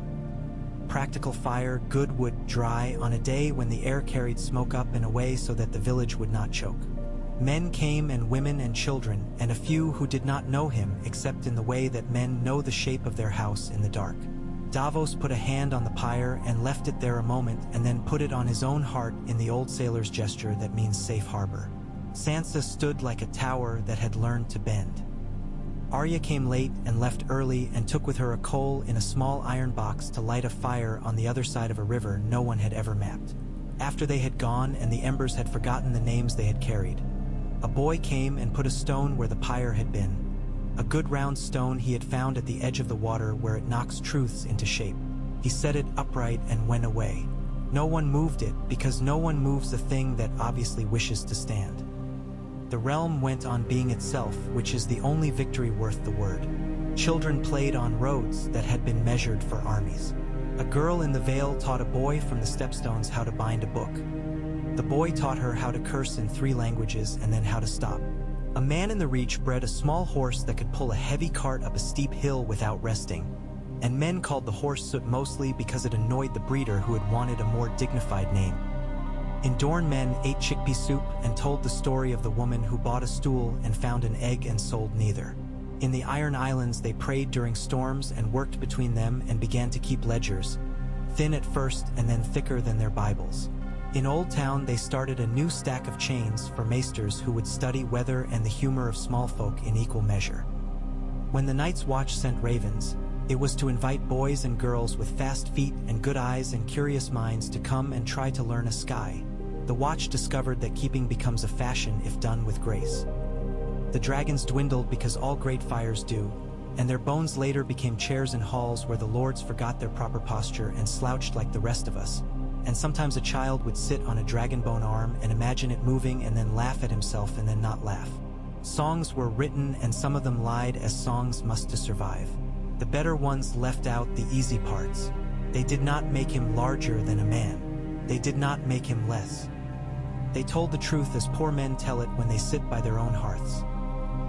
Practical fire, good wood, dry, on a day when the air carried smoke up and away so that the village would not choke. Men came and women and children, and a few who did not know him except in the way that men know the shape of their house in the dark. Davos put a hand on the pyre and left it there a moment and then put it on his own heart in the old sailor's gesture that means safe harbor. Sansa stood like a tower that had learned to bend. Arya came late and left early and took with her a coal in a small iron box to light a fire on the other side of a river no one had ever mapped. After they had gone and the embers had forgotten the names they had carried, a boy came and put a stone where the pyre had been, a good round stone he had found at the edge of the water where it knocks truths into shape. He set it upright and went away. No one moved it because no one moves a thing that obviously wishes to stand. The realm went on being itself, which is the only victory worth the word. Children played on roads that had been measured for armies. A girl in the Vale taught a boy from the stepstones how to bind a book. The boy taught her how to curse in 3 languages and then how to stop. A man in the Reach bred a small horse that could pull a heavy cart up a steep hill without resting, and men called the horse Soot mostly because it annoyed the breeder who had wanted a more dignified name. In Dorne, men ate chickpea soup and told the story of the woman who bought a stool and found an egg and sold neither. In the Iron Islands, they prayed during storms and worked between them and began to keep ledgers, thin at first and then thicker than their Bibles. In Old Town, they started a new stack of chains for maesters who would study weather and the humor of small folk in equal measure. When the Night's Watch sent ravens, it was to invite boys and girls with fast feet and good eyes and curious minds to come and try to learn a sky. The Watch discovered that keeping becomes a fashion if done with grace. The dragons dwindled because all great fires do, and their bones later became chairs in halls where the lords forgot their proper posture and slouched like the rest of us. And sometimes a child would sit on a dragon bone arm and imagine it moving and then laugh at himself and then not laugh. Songs were written and some of them lied as songs must to survive. The better ones left out the easy parts. They did not make him larger than a man. They did not make him less. They told the truth as poor men tell it when they sit by their own hearths.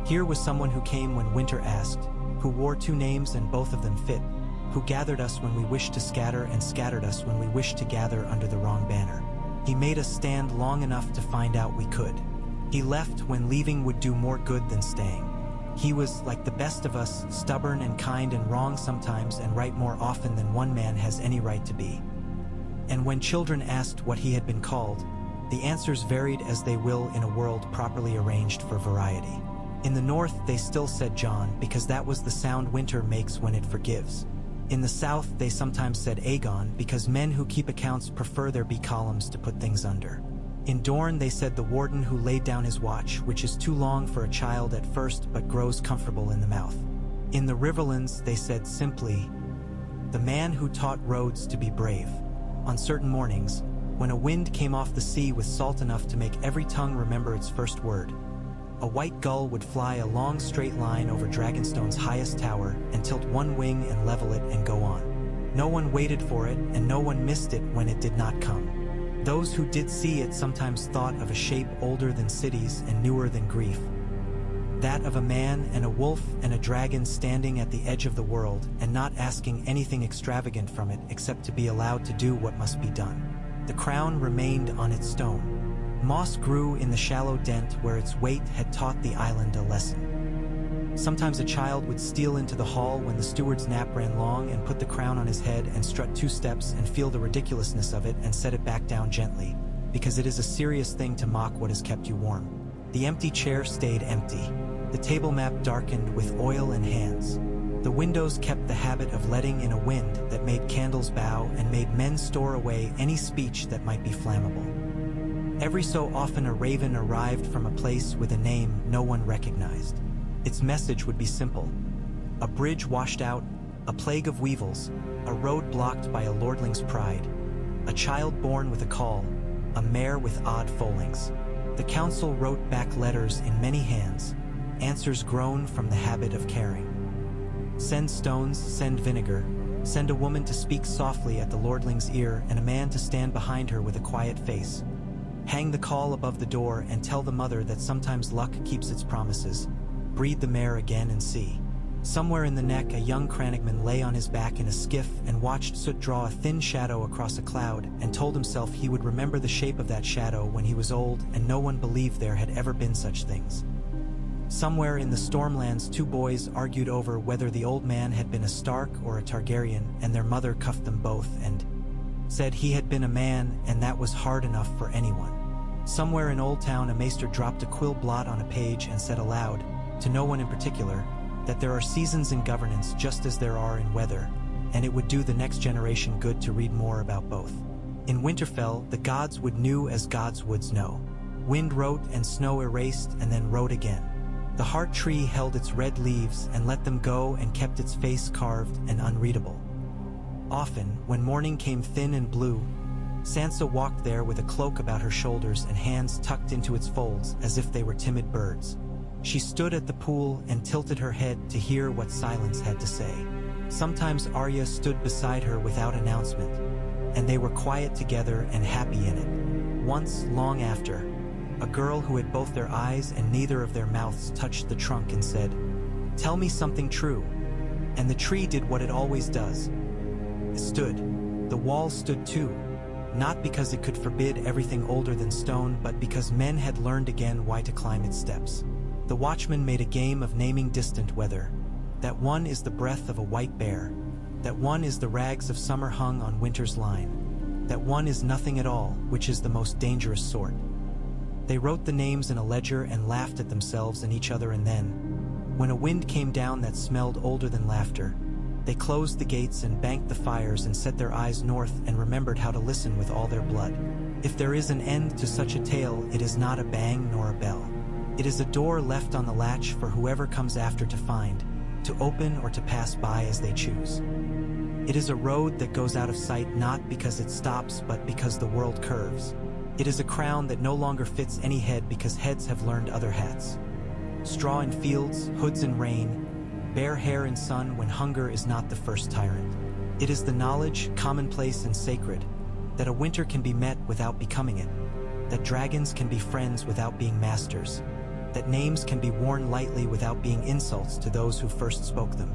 Here was someone who came when winter asked, who wore 2 names and both of them fit, who gathered us when we wished to scatter and scattered us when we wished to gather under the wrong banner. He made us stand long enough to find out we could. He left when leaving would do more good than staying. He was, like the best of us, stubborn and kind and wrong sometimes and right more often than one man has any right to be. And when children asked what he had been called, the answers varied as they will in a world properly arranged for variety. In the north, they still said John because that was the sound winter makes when it forgives. In the south, they sometimes said Aegon because men who keep accounts prefer there be columns to put things under. In Dorne, they said the warden who laid down his watch, which is too long for a child at first but grows comfortable in the mouth. In the Riverlands, they said simply, the man who taught roads to be brave. On certain mornings, when a wind came off the sea with salt enough to make every tongue remember its first word, a white gull would fly a long straight line over Dragonstone's highest tower and tilt one wing and level it and go on. No one waited for it and no one missed it when it did not come. Those who did see it sometimes thought of a shape older than cities and newer than grief. That of a man and a wolf and a dragon standing at the edge of the world and not asking anything extravagant from it except to be allowed to do what must be done. The crown remained on its stone. Moss grew in the shallow dent where its weight had taught the island a lesson. Sometimes a child would steal into the hall when the steward's nap ran long and put the crown on his head and strut 2 steps and feel the ridiculousness of it and set it back down gently, because it is a serious thing to mock what has kept you warm. The empty chair stayed empty. The table map darkened with oil and hands. The windows kept the habit of letting in a wind that made candles bow and made men store away any speech that might be flammable. Every so often a raven arrived from a place with a name no one recognized. Its message would be simple. A bridge washed out, a plague of weevils, a road blocked by a lordling's pride, a child born with a call, a mare with odd foalings. The council wrote back letters in many hands, answers grown from the habit of caring. Send stones, send vinegar, send a woman to speak softly at the lordling's ear and a man to stand behind her with a quiet face. Hang the call above the door and tell the mother that sometimes luck keeps its promises. Breed the mare again and see. Somewhere in the neck, a young crannogman lay on his back in a skiff and watched soot draw a thin shadow across a cloud and told himself he would remember the shape of that shadow when he was old, and no one believed there had ever been such things. Somewhere in the Stormlands, two boys argued over whether the old man had been a Stark or a Targaryen, and their mother cuffed them both and said he had been a man, and that was hard enough for anyone. Somewhere in Old Town, a maester dropped a quill blot on a page and said aloud, to no one in particular, that there are seasons in governance just as there are in weather, and it would do the next generation good to read more about both. In Winterfell, the gods would knew as gods would know. Wind wrote and snow erased and then wrote again. The heart tree held its red leaves and let them go and kept its face carved and unreadable. Often, when morning came thin and blue, Sansa walked there with a cloak about her shoulders and hands tucked into its folds as if they were timid birds. She stood at the pool and tilted her head to hear what silence had to say. Sometimes Arya stood beside her without announcement, and they were quiet together and happy in it. Once, long after, a girl who had both their eyes and neither of their mouths touched the trunk and said, "Tell me something true." And the tree did what it always does. It stood. The wall stood too, not because it could forbid everything older than stone, but because men had learned again why to climb its steps. The watchman made a game of naming distant weather. That one is the breath of a white bear. That one is the rags of summer hung on winter's line. That one is nothing at all, which is the most dangerous sort. They wrote the names in a ledger and laughed at themselves and each other, and then, when a wind came down that smelled older than laughter, they closed the gates and banked the fires and set their eyes north and remembered how to listen with all their blood. If there is an end to such a tale, it is not a bang nor a bell. It is a door left on the latch for whoever comes after to find, to open or to pass by as they choose. It is a road that goes out of sight not because it stops but because the world curves. It is a crown that no longer fits any head because heads have learned other hats. Straw in fields, hoods in rain, bare hair in sun when hunger is not the first tyrant. It is the knowledge, commonplace and sacred, that a winter can be met without becoming it, that dragons can be friends without being masters, that names can be worn lightly without being insults to those who first spoke them.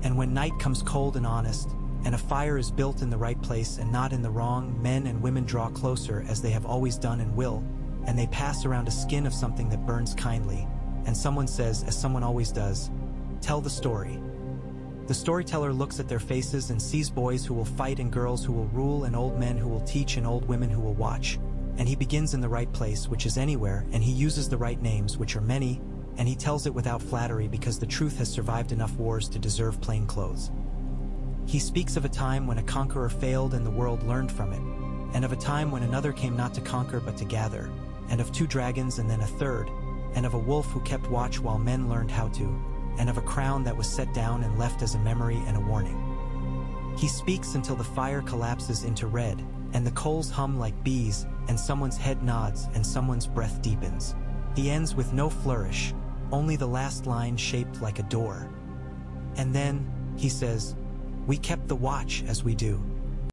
And when night comes cold and honest, and a fire is built in the right place and not in the wrong, men and women draw closer as they have always done and will, and they pass around a skin of something that burns kindly, and someone says, as someone always does, "Tell the story." The storyteller looks at their faces and sees boys who will fight and girls who will rule and old men who will teach and old women who will watch. And he begins in the right place, which is anywhere, and he uses the right names, which are many, and he tells it without flattery because the truth has survived enough wars to deserve plain clothes. He speaks of a time when a conqueror failed and the world learned from it, and of a time when another came not to conquer but to gather, and of two dragons and then a third, and of a wolf who kept watch while men learned how to, and of a crown that was set down and left as a memory and a warning. He speaks until the fire collapses into red, and the coals hum like bees, and someone's head nods and someone's breath deepens. He ends with no flourish, only the last line shaped like a door. And then, he says, "We kept the watch as we do."